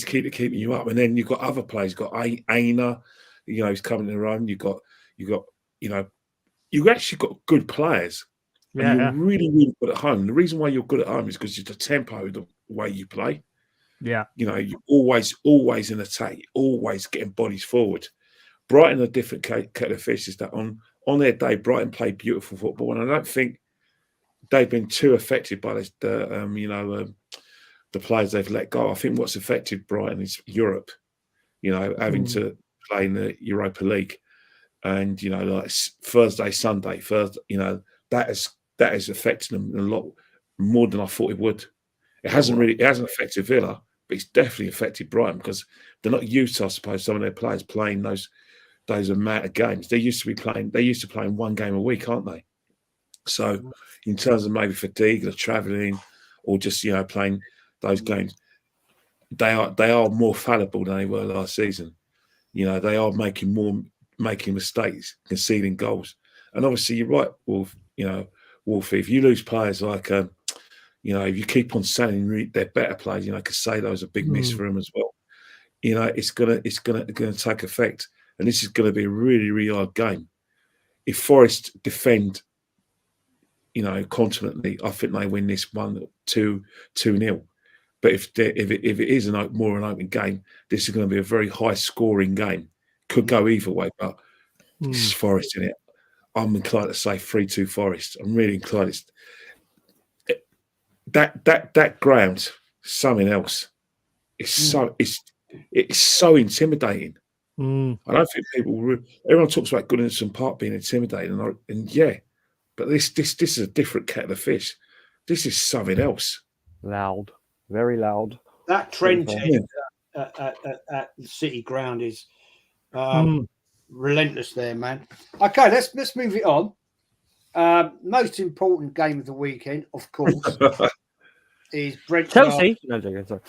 Speaker 3: keeping you up. And then you've got other players. You've got Aina, you know, he's coming in their own. You've actually got good players. And you're really, really good at home. The reason why you're good at home is because it's the tempo, the way you play.
Speaker 5: Yeah.
Speaker 3: You know, you're always in attack, always getting bodies forward. Brighton are different kettle of fish. Is that on their day, Brighton played beautiful football, and I don't think they've been too affected by this, the players they've let go. I think what's affected Brighton is Europe. You know, having to play in the Europa League, and you know, like Thursday, Sunday, you know, that has affected them a lot more than I thought it would. It hasn't affected Villa, but it's definitely affected Brighton because they're not used to, I suppose, some of their players playing those amount of games. They used to playing one game a week, aren't they? So in terms of maybe fatigue or travelling or just, you know, playing those games, they are more fallible than they were last season. You know, they are making mistakes, conceding goals. And obviously you're right, Wolf, you know, Wolfie, if you lose players like you know, if you keep on selling their better players, you know, Casado's a big miss for him as well. You know, it's gonna take effect. And this is gonna be a really, really hard game. If Forest defend, you know, confidently, I think they win this 2-0. But if it is more an open game, this is going to be a very high scoring game. Could go either way, but this is Forest in it. I'm inclined to say 3-2 Forest. I'm really inclined. That ground, something else. It's so intimidating. I don't think everyone talks about Goodison Park being intimidating, and yeah, but this is a different kettle of fish. This is something else.
Speaker 4: Loud, very loud.
Speaker 2: That trench at the City Ground is relentless there, man. Okay, let's move it on. Most important game of the weekend, of course, is Brentford.
Speaker 4: Chelsea. No, joking, sorry.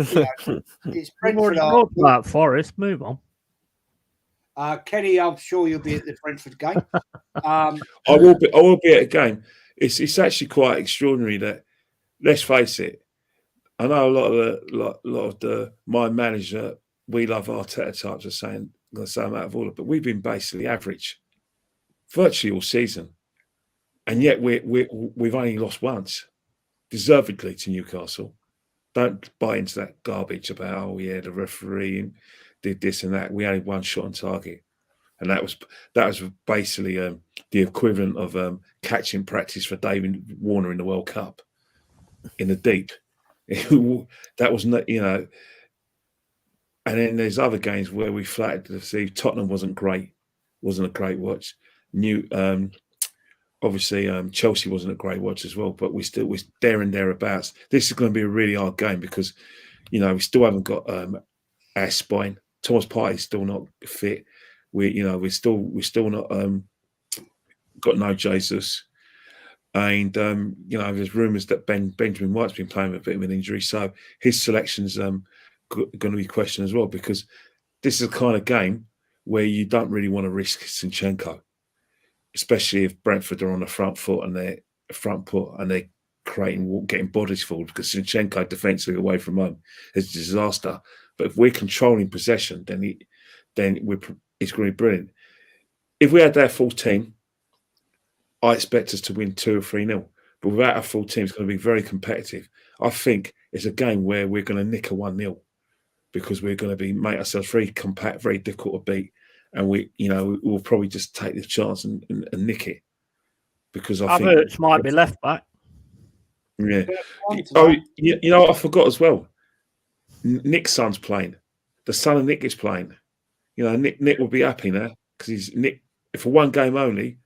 Speaker 2: It's
Speaker 5: We've
Speaker 2: Brentford.
Speaker 5: already talked about Forest. Move on.
Speaker 2: Kenny, I'm sure you'll be at the Brentford game.
Speaker 3: I will be at a game. It's actually quite extraordinary that, let's face it, I know a lot of the my manager, we love Arteta types are saying, I'm going to say I'm out of order, but we've been basically average virtually all season, and yet we've only lost once, deservedly, to Newcastle. Don't buy into that garbage about the referee did this and that. We only one shot on target, and that was basically the equivalent of catching practice for David Warner in the World Cup in the deep. That was not, and then there's other games where we flattered to see Tottenham wasn't a great watch. Obviously Chelsea wasn't a great watch as well, but we're there and thereabouts. This is going to be a really hard game because we still haven't got our spine. Thomas Partey's still not fit. We're still not got no Jesus. And there's rumours that Benjamin White's been playing with a bit of an injury, so his selection's going to be questioned as well, because this is a kind of game where you don't really want to risk Zinchenko, especially if Brentford are on the front foot and they're getting bodies forward, because Zinchenko defensively away from home is a disaster. But if we're controlling possession, then it's going to be brilliant. If we had their full team, I expect us to win 2 or 3-0. But without a full team, it's going to be very competitive. I think it's a game where we're going to nick a 1-0 because we're going to make ourselves very compact, very difficult to beat. And we'll probably just take the chance and nick it. Because I think
Speaker 5: Havertz might be left back.
Speaker 3: Yeah. I forgot as well. Nick's son's playing. The son of Nick is playing. Nick will be happy now because Nick, for one game only,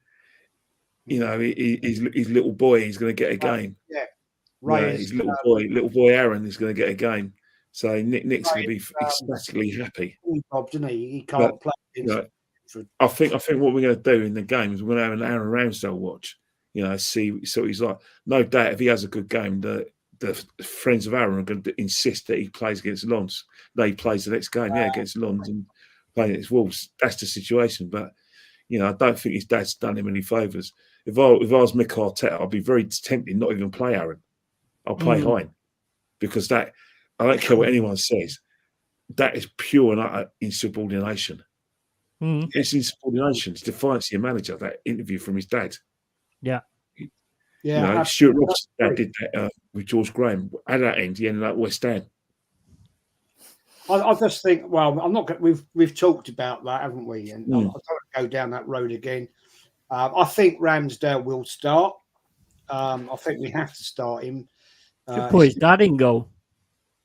Speaker 3: his little boy is going to get a game.
Speaker 2: Yeah, right.
Speaker 3: His little boy Aaron is going to get a game. So Nick's going to be ecstatically happy.
Speaker 2: Bob, didn't he? He can't play.
Speaker 3: I think what we're going to do in the game is we're going to have an Aaron Ramsdale watch. See what he's like. No doubt, if he has a good game, the friends of Aaron are going to insist that he plays against Lons. No, he plays the next game, against Lons and playing against Wolves. That's the situation. But I don't think his dad's done him any favours. If I was Mick Arteta, I'd be very tempted not even play Aaron. I'll play Hein, because that, I don't care what anyone says, that is pure and utter insubordination. It's insubordination. It's defiance to your manager. That interview from his dad.
Speaker 5: Yeah.
Speaker 3: Stuart Robson did that with George Graham. At that end, he ended up West Ham.
Speaker 2: I just think, well, I'm not. We've talked about that, haven't we? And I don't want to go down that road again. I think Ramsdale will start. I think we have to start him.
Speaker 5: Should put his dad in goal.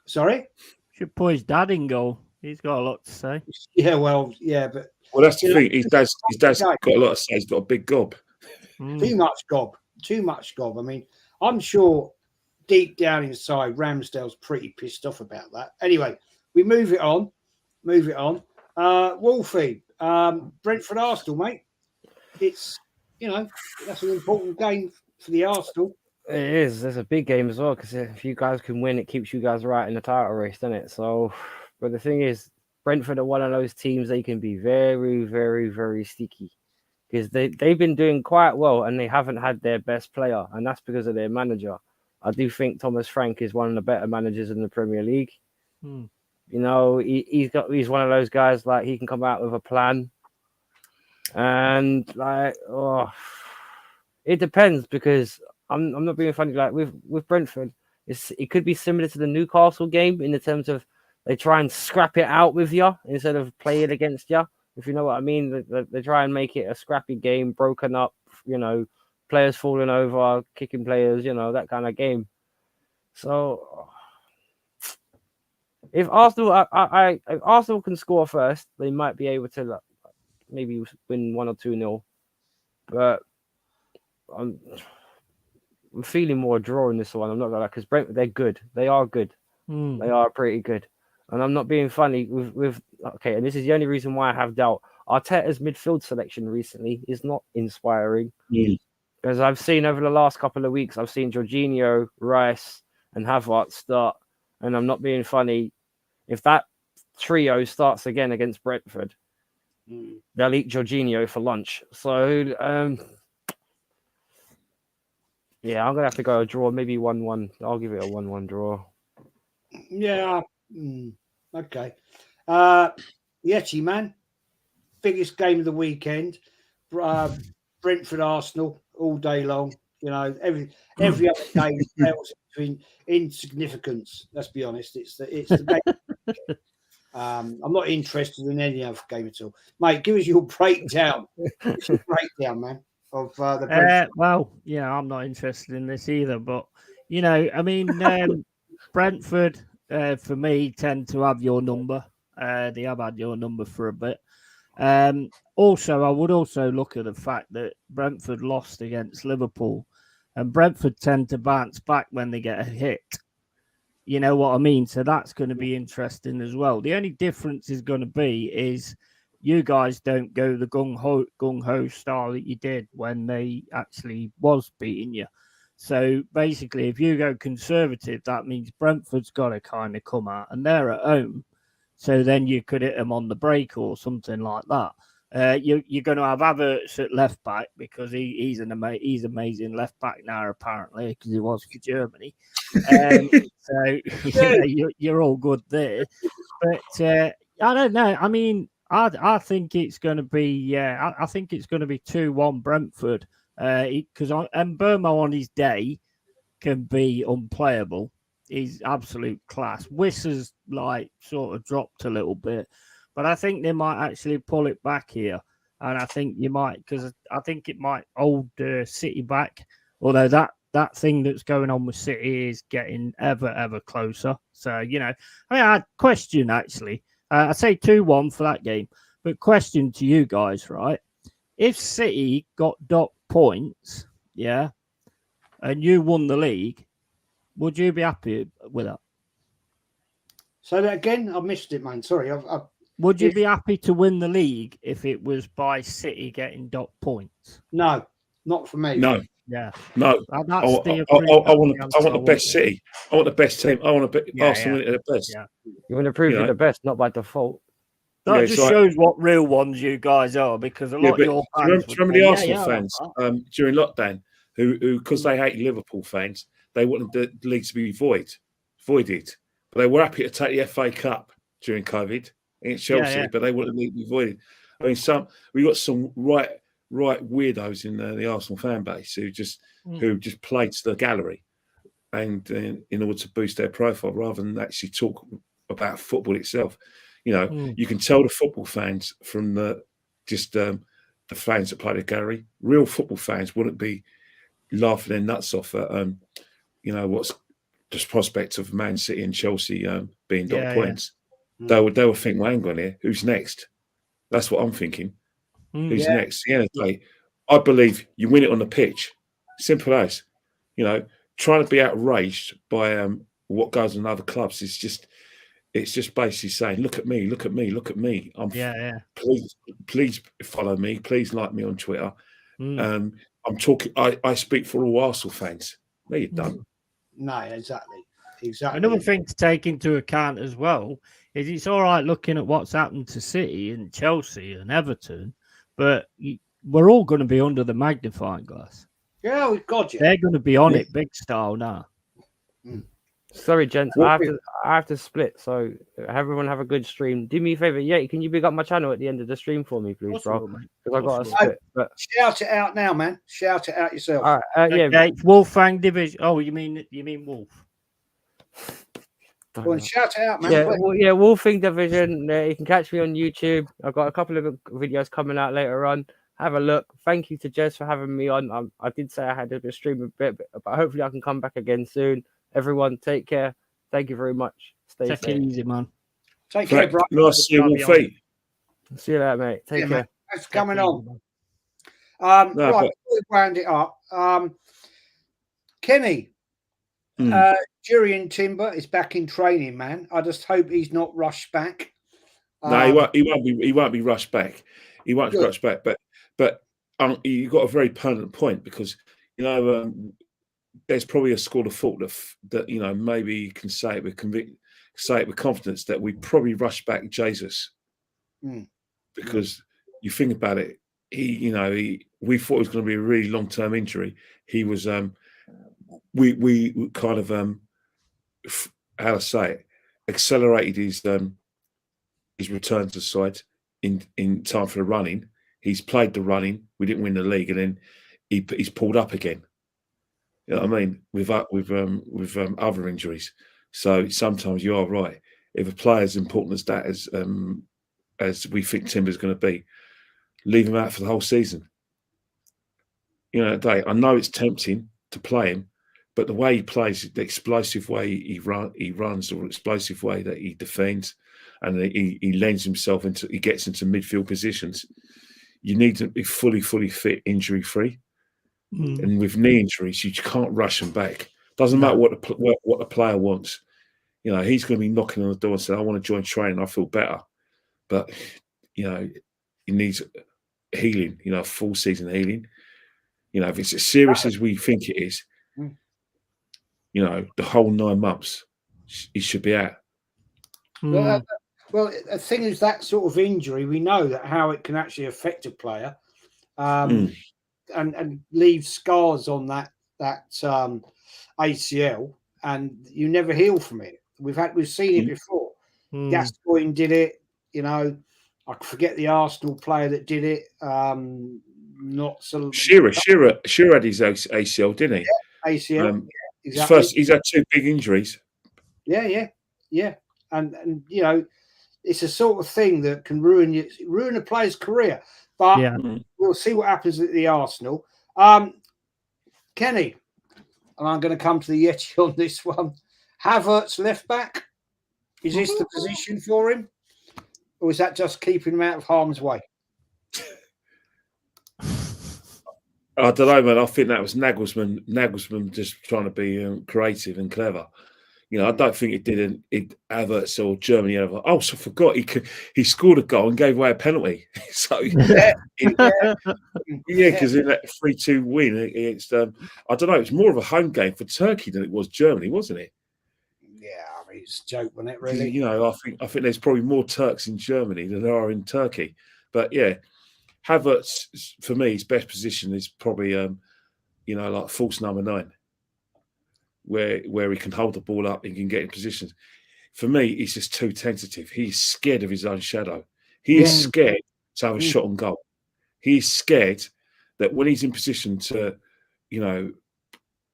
Speaker 2: Sorry?
Speaker 5: Should put his dad in goal. He's got a lot to say.
Speaker 2: Yeah, well, but
Speaker 3: that's the thing. His dad's got a lot to say. He's got a big gob.
Speaker 2: Too much gob. I mean, I'm sure deep down inside, Ramsdale's pretty pissed off about that. Anyway, we move it on. Wolfie, Brentford Arsenal, mate. It's that's an important game for the Arsenal.
Speaker 4: It is. It's a big game as well, because if you guys can win, it keeps you guys right in the title race, doesn't it? So, but the thing is, Brentford are one of those teams, they can be very, very, very sticky, because they've been doing quite well and they haven't had their best player, and that's because of their manager. I do think Thomas Frank is one of the better managers in the Premier League. He's one of those guys, like, he can come out with a plan. And it depends, because I'm not being funny. Like with Brentford, it could be similar to the Newcastle game in the terms of they try and scrap it out with you instead of play it against you. If you know what I mean, they try and make it a scrappy game, broken up. Players falling over, kicking players. That kind of game. So if Arsenal, if Arsenal can score first, they might be able to like, maybe win 1 or 2-0. But I'm feeling more a draw in this one. I'm not gonna lie, because Brentford, they're good. They are good. They are pretty good. And I'm not being funny with okay, and this is the only reason why I have doubt. Arteta's midfield selection recently is not inspiring. Because I've seen over the last couple of weeks, I've seen Jorginho, Rice, and Havertz start. And I'm not being funny. If that trio starts again against Brentford, they'll eat Jorginho for lunch. So, yeah, I'm going to have to go a draw, maybe 1-1. I'll give it a 1-1 draw.
Speaker 2: Yeah. Okay. Yeti, man. Biggest game of the weekend. Brentford Arsenal all day long. You know, every other game pales into insignificance. Let's be honest. It's the game. I'm not interested in any other game at all, mate. Give us your breakdown. Man, of the Brentford.
Speaker 5: Well, yeah, I'm not interested in this either. But you know, I mean, Brentford for me tend to have your number. They have had your number for a bit. Also, I would also look at the fact that Brentford lost against Liverpool, and Brentford tend to bounce back when they get a hit. You know what I mean? So that's going to be interesting as well. The only difference is going to be is you guys don't go the gung ho style that you did when they actually was beating you. So basically, if you go conservative, that means Brentford's got to kind of come out, and they're at home. So then you could hit them on the break or something like that. You're going to have Havertz at left back because he's amazing left back now apparently because he was for Germany. So you're all good there. But I don't know. I mean, I think it's going to be I think it's going to be 2-1 Brentford because Mbeumo on his day can be unplayable. He's absolute class. Wissa's like sort of dropped a little bit, but I think they might actually pull it back here. And I think you might, because I think it might hold City back. Although that thing that's going on with City is getting ever closer. So, you know, I mean, I had a question actually. I say 2-1 for that game, but question to you guys, right? If City got dot points, yeah, and you won the league, would you be happy with that?
Speaker 2: Say that again. I missed it, man. Sorry.
Speaker 5: Would you be happy to win the league if it was by City getting dot points?
Speaker 2: No, not for me.
Speaker 3: No.
Speaker 5: Yeah.
Speaker 3: No.
Speaker 5: That's
Speaker 3: I want the best City. I want the best team. I want to Arsenal win it the best.
Speaker 5: Yeah.
Speaker 4: You want to prove you're the best, not by default.
Speaker 5: That just shows what real ones you guys are, because a lot of your fans.
Speaker 3: Remember the Arsenal fans during lockdown who because they hate Liverpool fans, they wanted the league to be voided, but they were happy to take the FA Cup during COVID against Chelsea, but they wanted the league to be voided. I mean, we got some right weirdos in the Arsenal fan base who just played to the gallery, and in order to boost their profile rather than actually talk about football itself. You know, you can tell the football fans from the fans that play the gallery. Real football fans wouldn't be laughing their nuts off at what's the prospect of Man City and Chelsea being dot points. They would think, well, hang on here, who's next? That's what I'm thinking. Who's next? At the end of the day, I believe you win it on the pitch. Simple as. You know, trying to be outraged by what goes on in other clubs is just. It's just basically saying, look at me. Please follow me. Please like me on Twitter. I'm talking. I speak for all Arsenal fans. No, you don't.
Speaker 2: No, exactly.
Speaker 5: Another thing to take into account as well is it's all right looking at what's happened to City and Chelsea and Everton, but we're all going to be under the magnifying glass.
Speaker 2: Yeah, we've got you.
Speaker 5: They're going to be on it big style now.
Speaker 4: Sorry, gents. I have to split. So everyone have a good stream. Do me a favor, Yeti. Can you big up my channel at the end of the stream for me, please, bro? Because I got to split. But...
Speaker 2: Shout it out now, man. Shout it out yourself.
Speaker 4: All right.
Speaker 5: Okay. Wolfgang Division. Oh, you mean Wolf?
Speaker 2: Go on, shout it out, man.
Speaker 4: Yeah, Wolfing Division. You can catch me on YouTube. I've got a couple of videos coming out later on. Have a look. Thank you to Jez for having me on. I did say I had to stream a bit, but hopefully I can come back again soon. Everyone, take care. Thank you very much. Stay
Speaker 5: Take
Speaker 4: safe.
Speaker 5: it easy, man.
Speaker 2: Take care, bro.
Speaker 3: Nice to see you,
Speaker 5: Carry on.
Speaker 3: Wolfie.
Speaker 4: See you later, mate. Take
Speaker 2: Yeah,
Speaker 4: care.
Speaker 2: mate. Thanks for
Speaker 5: Take
Speaker 2: coming
Speaker 5: it easy,
Speaker 2: on.
Speaker 5: man.
Speaker 3: No,
Speaker 2: Right,
Speaker 3: but-
Speaker 2: before we round it up, Kenny,
Speaker 3: Mm.
Speaker 2: Jurian Timber is back in training, man. I just hope he's not rushed back.
Speaker 3: No, he won't. He won't be rushed back. He won't be
Speaker 2: Good.
Speaker 3: rushed back. But you've got a very pertinent point because there's probably a school of thought that maybe you can say it with confidence that we probably rushed back Jesus because you think about it. We thought it was going to be a really long-term injury. He was we kind of how to say it, accelerated his return to the side in time for the running. He's played the running. We didn't win the league, and then he's pulled up again. You know what I mean? With other injuries. So sometimes you are right. If a player as important as that as we think Timber's going to be, leave him out for the whole season. I know it's tempting to play him, but the way he plays, the explosive way he runs, or explosive way that he defends, and he lends himself he gets into midfield positions. You need to be fully fit, injury free. And with knee injuries, you can't rush them back. Doesn't matter what the player wants. He's going to be knocking on the door and saying, "I want to join training. I feel better," but he needs healing. Full season healing. If it's as serious as we think it is, the whole 9 months, he should be out.
Speaker 2: Well, the thing is, that sort of injury, we know that how it can actually affect a player, and leave scars on that ACL, and you never heal from it. We've seen it before. Gascoigne did it. I forget the Arsenal player that did it. Not so.
Speaker 3: Shearer had his ACL, didn't he?
Speaker 2: Yeah, ACL. Exactly.
Speaker 3: He's had 2 big injuries.
Speaker 2: Yeah. And it's a sort of thing that can ruin a player's career. But we'll see what happens at the Arsenal. Kenny, and I'm going to come to the Yeti on this one. Havertz left back. Is this the position for him? Or is that just keeping him out of harm's way?
Speaker 3: I don't know, man. I think that was Nagelsmann just trying to be creative and clever. I don't think it did Havertz or Germany ever. Oh, so I forgot he scored a goal and gave away a penalty. So because in that 3-2 win against I don't know, it was more of a home game for Turkey than it was Germany, wasn't it?
Speaker 2: Yeah, I mean it's a joke, wasn't it? Really?
Speaker 3: I think there's probably more Turks in Germany than there are in Turkey. But yeah, Havertz for me, his best position is probably like false number 9. Where he can hold the ball up and can get in positions. For me, he's just too tentative. He's scared of his own shadow. He is scared to have a shot on goal. He's scared that when he's in position to, like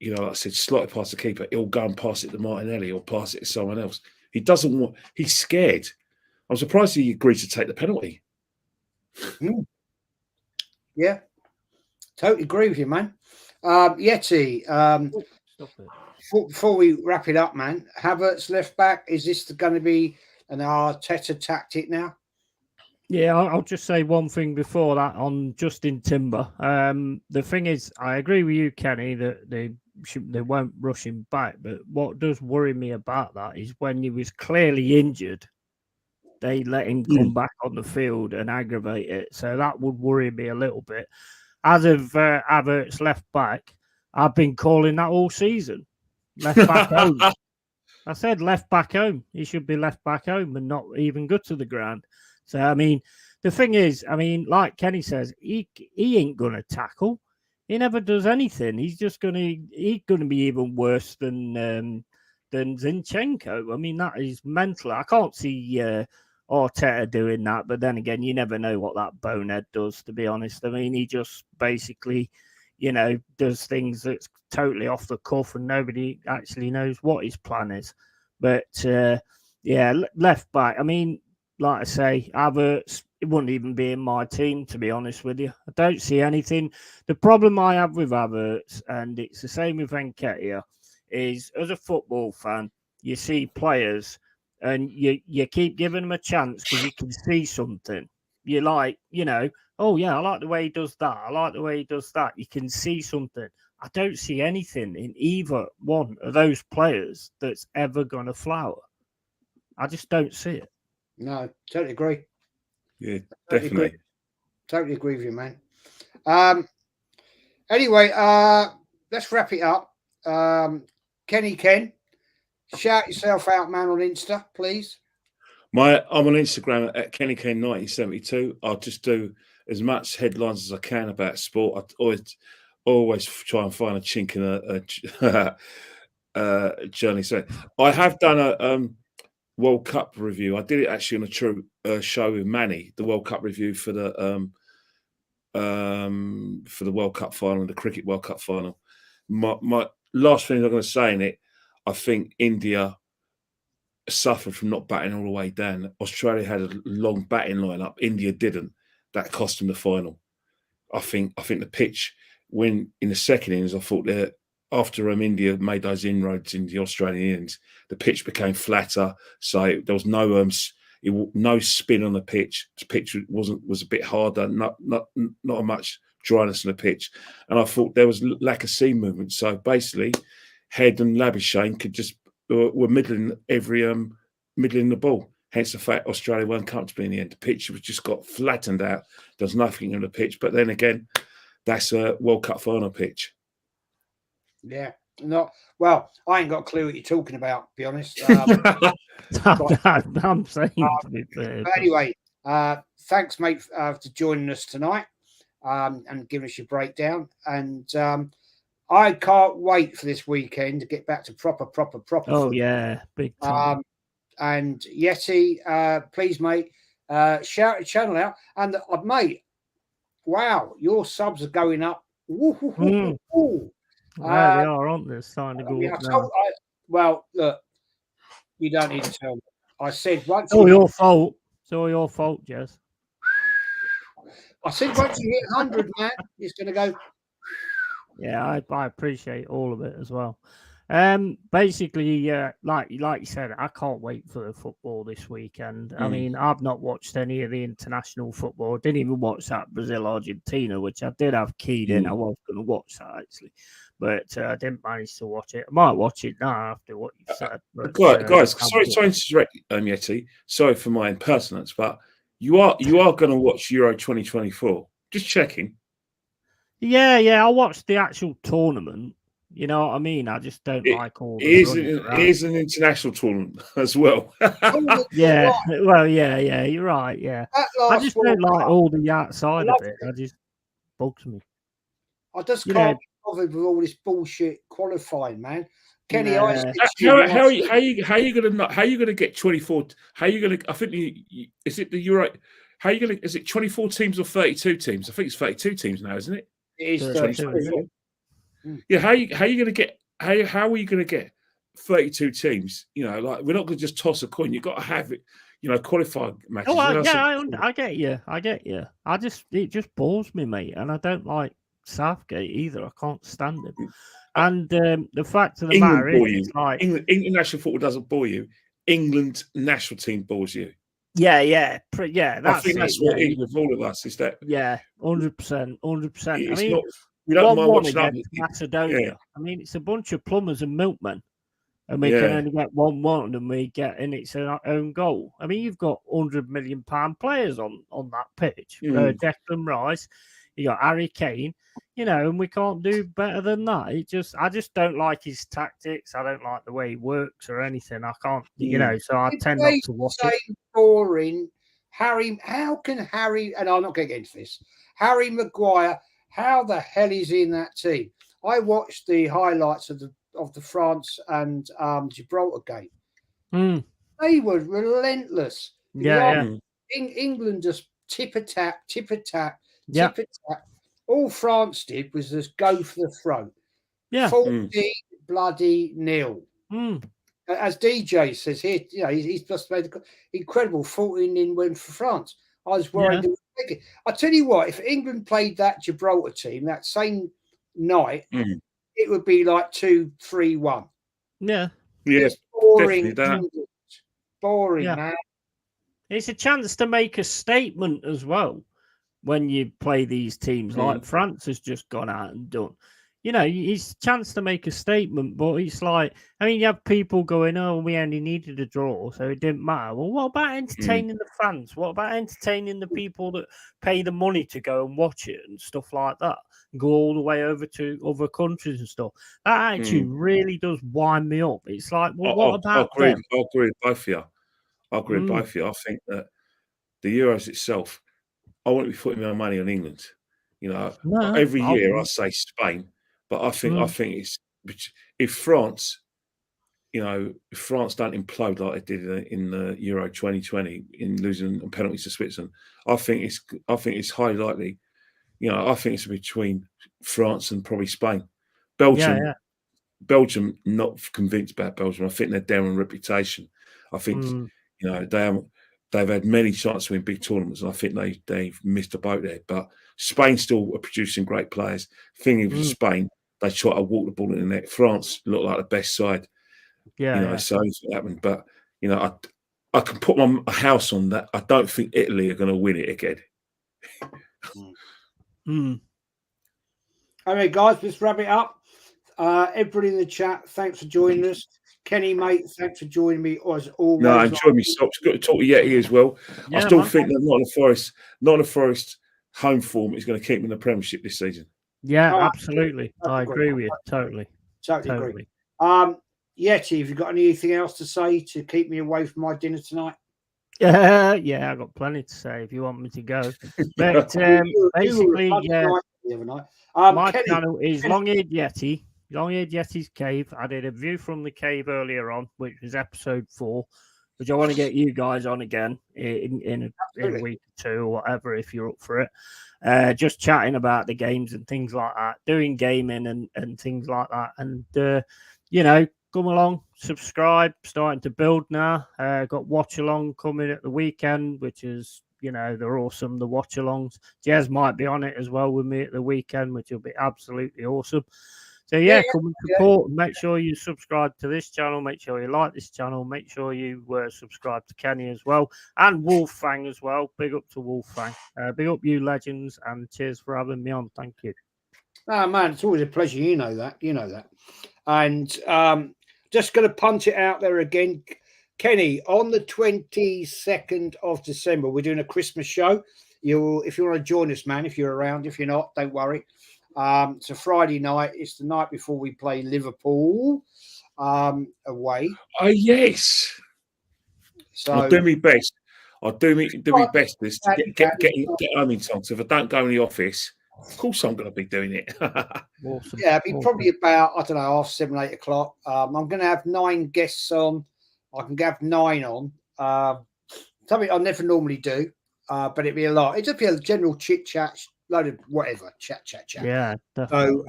Speaker 3: I said, slot it past the keeper, he'll go and pass it to Martinelli or pass it to someone else. He's scared. I'm surprised he agreed to take the penalty.
Speaker 2: Yeah, totally agree with you, man. Yeti,
Speaker 5: Stop it.
Speaker 2: before we wrap it up, man, Havertz left back. Is this going to be an Arteta tactic now?
Speaker 5: Yeah, I'll just say one thing before that on Justin Timber. The thing is, I agree with you, Kenny, that they won't rush him back. But what does worry me about that is when he was clearly injured, they let him come back on the field and aggravate it. So that would worry me a little bit. As of Havertz left back, I've been calling that all season. Left back home. I said left back home. He should be left back home and not even go to the ground. So, I mean, the thing is, like Kenny says, he ain't going to tackle. He never does anything. He's going to be even worse than Zinchenko. That is mental. I can't see Arteta doing that, but then again, you never know what that bonehead does, to be honest. he just basically, does things that's totally off the cuff and nobody actually knows what his plan is. But, left back, like I say, Havertz, it wouldn't even be in my team, to be honest with you. I don't see anything. The problem I have with Havertz, and it's the same with Nketiah, is as a football fan, you see players and you keep giving them a chance because you can see something. You're like, oh yeah, I like the way he does that. I like the way he does that. You can see something. I don't see anything in either one of those players that's ever going to flower. I just don't see it.
Speaker 2: No, totally agree.
Speaker 3: Yeah, definitely.
Speaker 2: Totally agree with you, man. Anyway, let's wrap it up. Kenny Ken, shout yourself out, man, on Insta, please.
Speaker 3: I'm on Instagram at KennyKen1972. I'll just do as much headlines as I can about sport. I always try and find a chink in a journey. So I have done a World Cup review. I did it actually on a true show with Manny, the World Cup review for the World Cup final, the Cricket World Cup final. My last thing I'm going to say in it, I think India suffered from not batting all the way down. Australia had a long batting lineup. India didn't. That cost them the final. I think the pitch, when in the second innings, I thought that after India made those inroads in the Australian innings, the pitch became flatter. So there was no spin on the pitch. The pitch was a bit harder. Not much dryness on the pitch, and I thought there was lack of seam movement. So basically, Head and Labuschagne could just were middling middling the ball. Hence the fact Australia weren't comfortable in the end. The pitch was just got flattened out. There's nothing on the pitch. But then again, that's a World Cup final pitch.
Speaker 2: Yeah. Well, I ain't got a clue what you're talking about, to be honest.
Speaker 5: I'm saying to be fair.
Speaker 2: But anyway, thanks, mate, for joining us tonight and giving us your breakdown. And I can't wait for this weekend to get back to proper.
Speaker 5: Oh,
Speaker 2: football.
Speaker 5: Yeah, big time.
Speaker 2: And Yeti, please, mate, shout your channel out. And mate, wow, your subs are going up.
Speaker 5: They are, aren't they? Starting to go up now.
Speaker 2: Well, look, you don't need to tell me. I said once.
Speaker 5: It's all your fault. It's all your fault, Jez.
Speaker 2: I said once you hit 100, man, it's going to go.
Speaker 5: Yeah, I appreciate all of it as well. Basically, like you said, I can't wait for the football this weekend. I mean, I've not watched any of the international football. Didn't even watch that Brazil-Argentina, which I did have keyed in. I was going to watch that actually, but I didn't manage to watch it. I might watch it now after what you've said. But,
Speaker 3: guys, sorry to interrupt, Yeti. Sorry for my impertinence, but you are going to watch Euro 2024. Just checking.
Speaker 5: Yeah, I watched the actual tournament. You know what I mean? I just don't like all the
Speaker 3: it is an international tournament as well.
Speaker 5: Yeah, well, yeah, you're right, yeah. I just don't like all the outside of it. It just bugs me.
Speaker 2: I just can't be bothered with all this bullshit qualifying, man. Kenny,
Speaker 3: how are you gonna get 24? How are you gonna? I think is it the Euro? How are you gonna? Is it 24 teams or 32 teams? I think it's 32 teams now, isn't it?
Speaker 2: It is 32.
Speaker 3: Yeah, how are you going to get? How are you going to get 32 teams? You know, like we're not going to just toss a coin. You've got to have it. You know, qualifying matches.
Speaker 5: Oh, I get you. It just bores me, mate, and I don't like Southgate either. I can't stand him. And the fact of the matter is, like
Speaker 3: England national football doesn't bore you. England national team bores you.
Speaker 5: Yeah.
Speaker 3: I think that's what it is with all of us. Is that
Speaker 5: 100%. I mean,
Speaker 3: we don't mind watching
Speaker 5: against Macedonia. Yeah. I mean, it's a bunch of plumbers and milkmen, and we can only get 1-1, and it's an own goal. I mean, you've got £100 million players on that pitch. Declan Rice, you got Harry Kane, and we can't do better than that. I just don't like his tactics. I don't like the way he works or anything. I can't, so I tend not to watch it.
Speaker 2: Boring. How can Harry? And I'm not going to get into this. Harry Maguire. How the hell is he in that team? I watched the highlights of the France and Gibraltar game. They were relentless. England just tip attack. All France did was just go for the throat. 14 bloody nil. As DJ says here, he's just made an incredible 14 win for France. I was worried. I tell you what, if England played that Gibraltar team that same night, it would be like 2-3-1.
Speaker 5: Yeah.
Speaker 2: Just Boring.
Speaker 3: definitely.
Speaker 2: Boring,
Speaker 5: Yeah.
Speaker 2: man.
Speaker 5: It's a chance to make a statement as well when you play these teams like France has just gone out and done. You know, it's a chance to make a statement, but it's like, I mean, you have people going, oh, we only needed a draw, so it didn't matter. Well, what about entertaining the fans? What about entertaining the people that pay the money to go and watch it and stuff like that? Go all the way over to other countries and stuff. That actually really does wind me up. It's like, well, what about them?
Speaker 3: I agree with both of you. I agree with both of you. I think that the Euros itself, I wouldn't be putting my money on England. You know,
Speaker 5: No,
Speaker 3: every
Speaker 5: I
Speaker 3: year I
Speaker 5: wouldn't.
Speaker 3: say Spain, but I think it's if France, you know, if France don't implode like they did in the Euro 2020 in losing on penalties to Switzerland, I think it's highly likely. You know, I think it's between France and probably Spain. Belgium, not convinced about Belgium. I think they're down on reputation. I think you know they've had many chances to win big tournaments, and I think they've missed a boat there. But Spain still are producing great players. Thinking of Spain, they try to walk the ball in the net. France look like the best side. So it's happened. But you know, I can put my house on that. I don't think Italy are going to win it again.
Speaker 2: Anyway, guys, let's wrap it up. Everybody in the chat, thanks for joining us. Kenny, mate, thanks for joining me as always.
Speaker 3: No, I enjoyed myself. It's good to talk to Yeti as well. I still think that Nottingham Forest home form is going to keep them in the Premiership this season.
Speaker 5: Yeah, absolutely. I agree with you. Totally
Speaker 2: agree. Yeti, have you got anything else to say to keep me away from my dinner tonight?
Speaker 5: Yeah, I've got plenty to say if you want me to go. But basically, my channel is Long-Eared Yeti, Long-Eared Yeti's Cave. I did a view from the cave earlier on, which was episode 4, which I want to get you guys on again in a week or 2 or whatever, if you're up for it. Just chatting about the games and things like that, doing gaming and things like that. And, come along, subscribe, starting to build now. Got watch along coming at the weekend, which is, they're awesome, the watch alongs. Jez might be on it as well with me at the weekend, which will be absolutely awesome. So come and support. Make sure you subscribe to this channel. Make sure you like this channel. Make sure you subscribe to Kenny as well, and Wolfang as well. Big up to Wolfang. Big up you legends, and cheers for having me on. Thank you.
Speaker 2: Oh man, it's always a pleasure. You know that. And just going to punch it out there again. Kenny, on the 22nd of December, we're doing a Christmas show. If you want to join us, man, if you're around. If you're not, don't worry. It's a Friday night. It's the night before we play Liverpool away.
Speaker 3: Oh yes. So I'll do my best. I'll do my best to get home in time. So if I don't go in the office, of course I'm going to be doing it.
Speaker 2: Awesome. Yeah, it'll be probably about 7, 8 o'clock. I'm going to have 9 guests on. I can have 9 on. Something I never normally do, but it'd be a lot. It'd just be a general chit chat, load of whatever, chat.
Speaker 5: Yeah, definitely.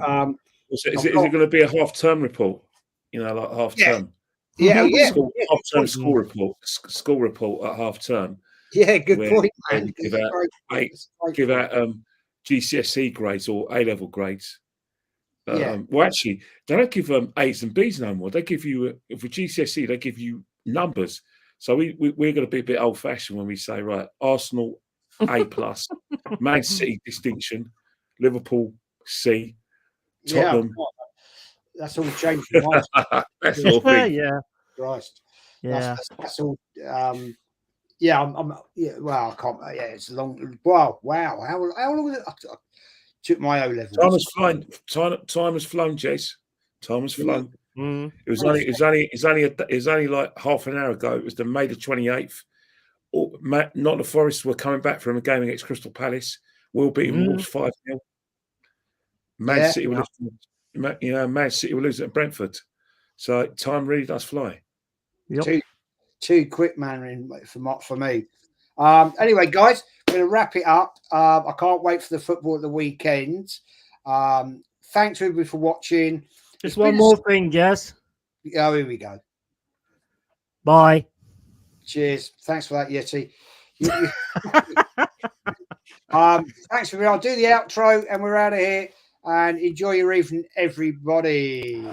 Speaker 3: So, is it going to be a half-term report? Like half-term.
Speaker 2: Yeah.
Speaker 3: Half-term school report. School report at half-term.
Speaker 2: Yeah, good point, man.
Speaker 3: Give out GCSE grades or A-level grades. Well, actually, they don't give A's and B's no more. They give you for GCSE. They give you numbers. So we're going to be a bit old-fashioned when we say, right, Arsenal A+, Man City distinction, Liverpool C, Tottenham.
Speaker 2: Yeah, that's all changed.
Speaker 3: That's all big.
Speaker 5: Yeah.
Speaker 2: Christ.
Speaker 5: Yeah.
Speaker 2: That's all. I'm. Well, I can't. Yeah, it's long. Wow. How long was it? I took my O level.
Speaker 3: Time has flown. Time has flown, Jez. Time has flown.
Speaker 5: Mm.
Speaker 3: It was only like half an hour ago. It was the May the 28th. Nottingham Forest were coming back from a game against Crystal Palace. We'll beat Wolves 5-0. Man City will lose at Brentford. So time really does fly.
Speaker 5: Yep.
Speaker 2: Too quick, man, for me. Anyway, guys, we're going to wrap it up. I can't wait for the football at the weekend. Thanks everybody for watching.
Speaker 5: Just one more thing, Jess.
Speaker 2: Oh, here we go.
Speaker 5: Bye. Cheers.
Speaker 2: Thanks for that, Yeti. Thanks for me. I'll do the outro and we're out of here. And enjoy your evening, everybody.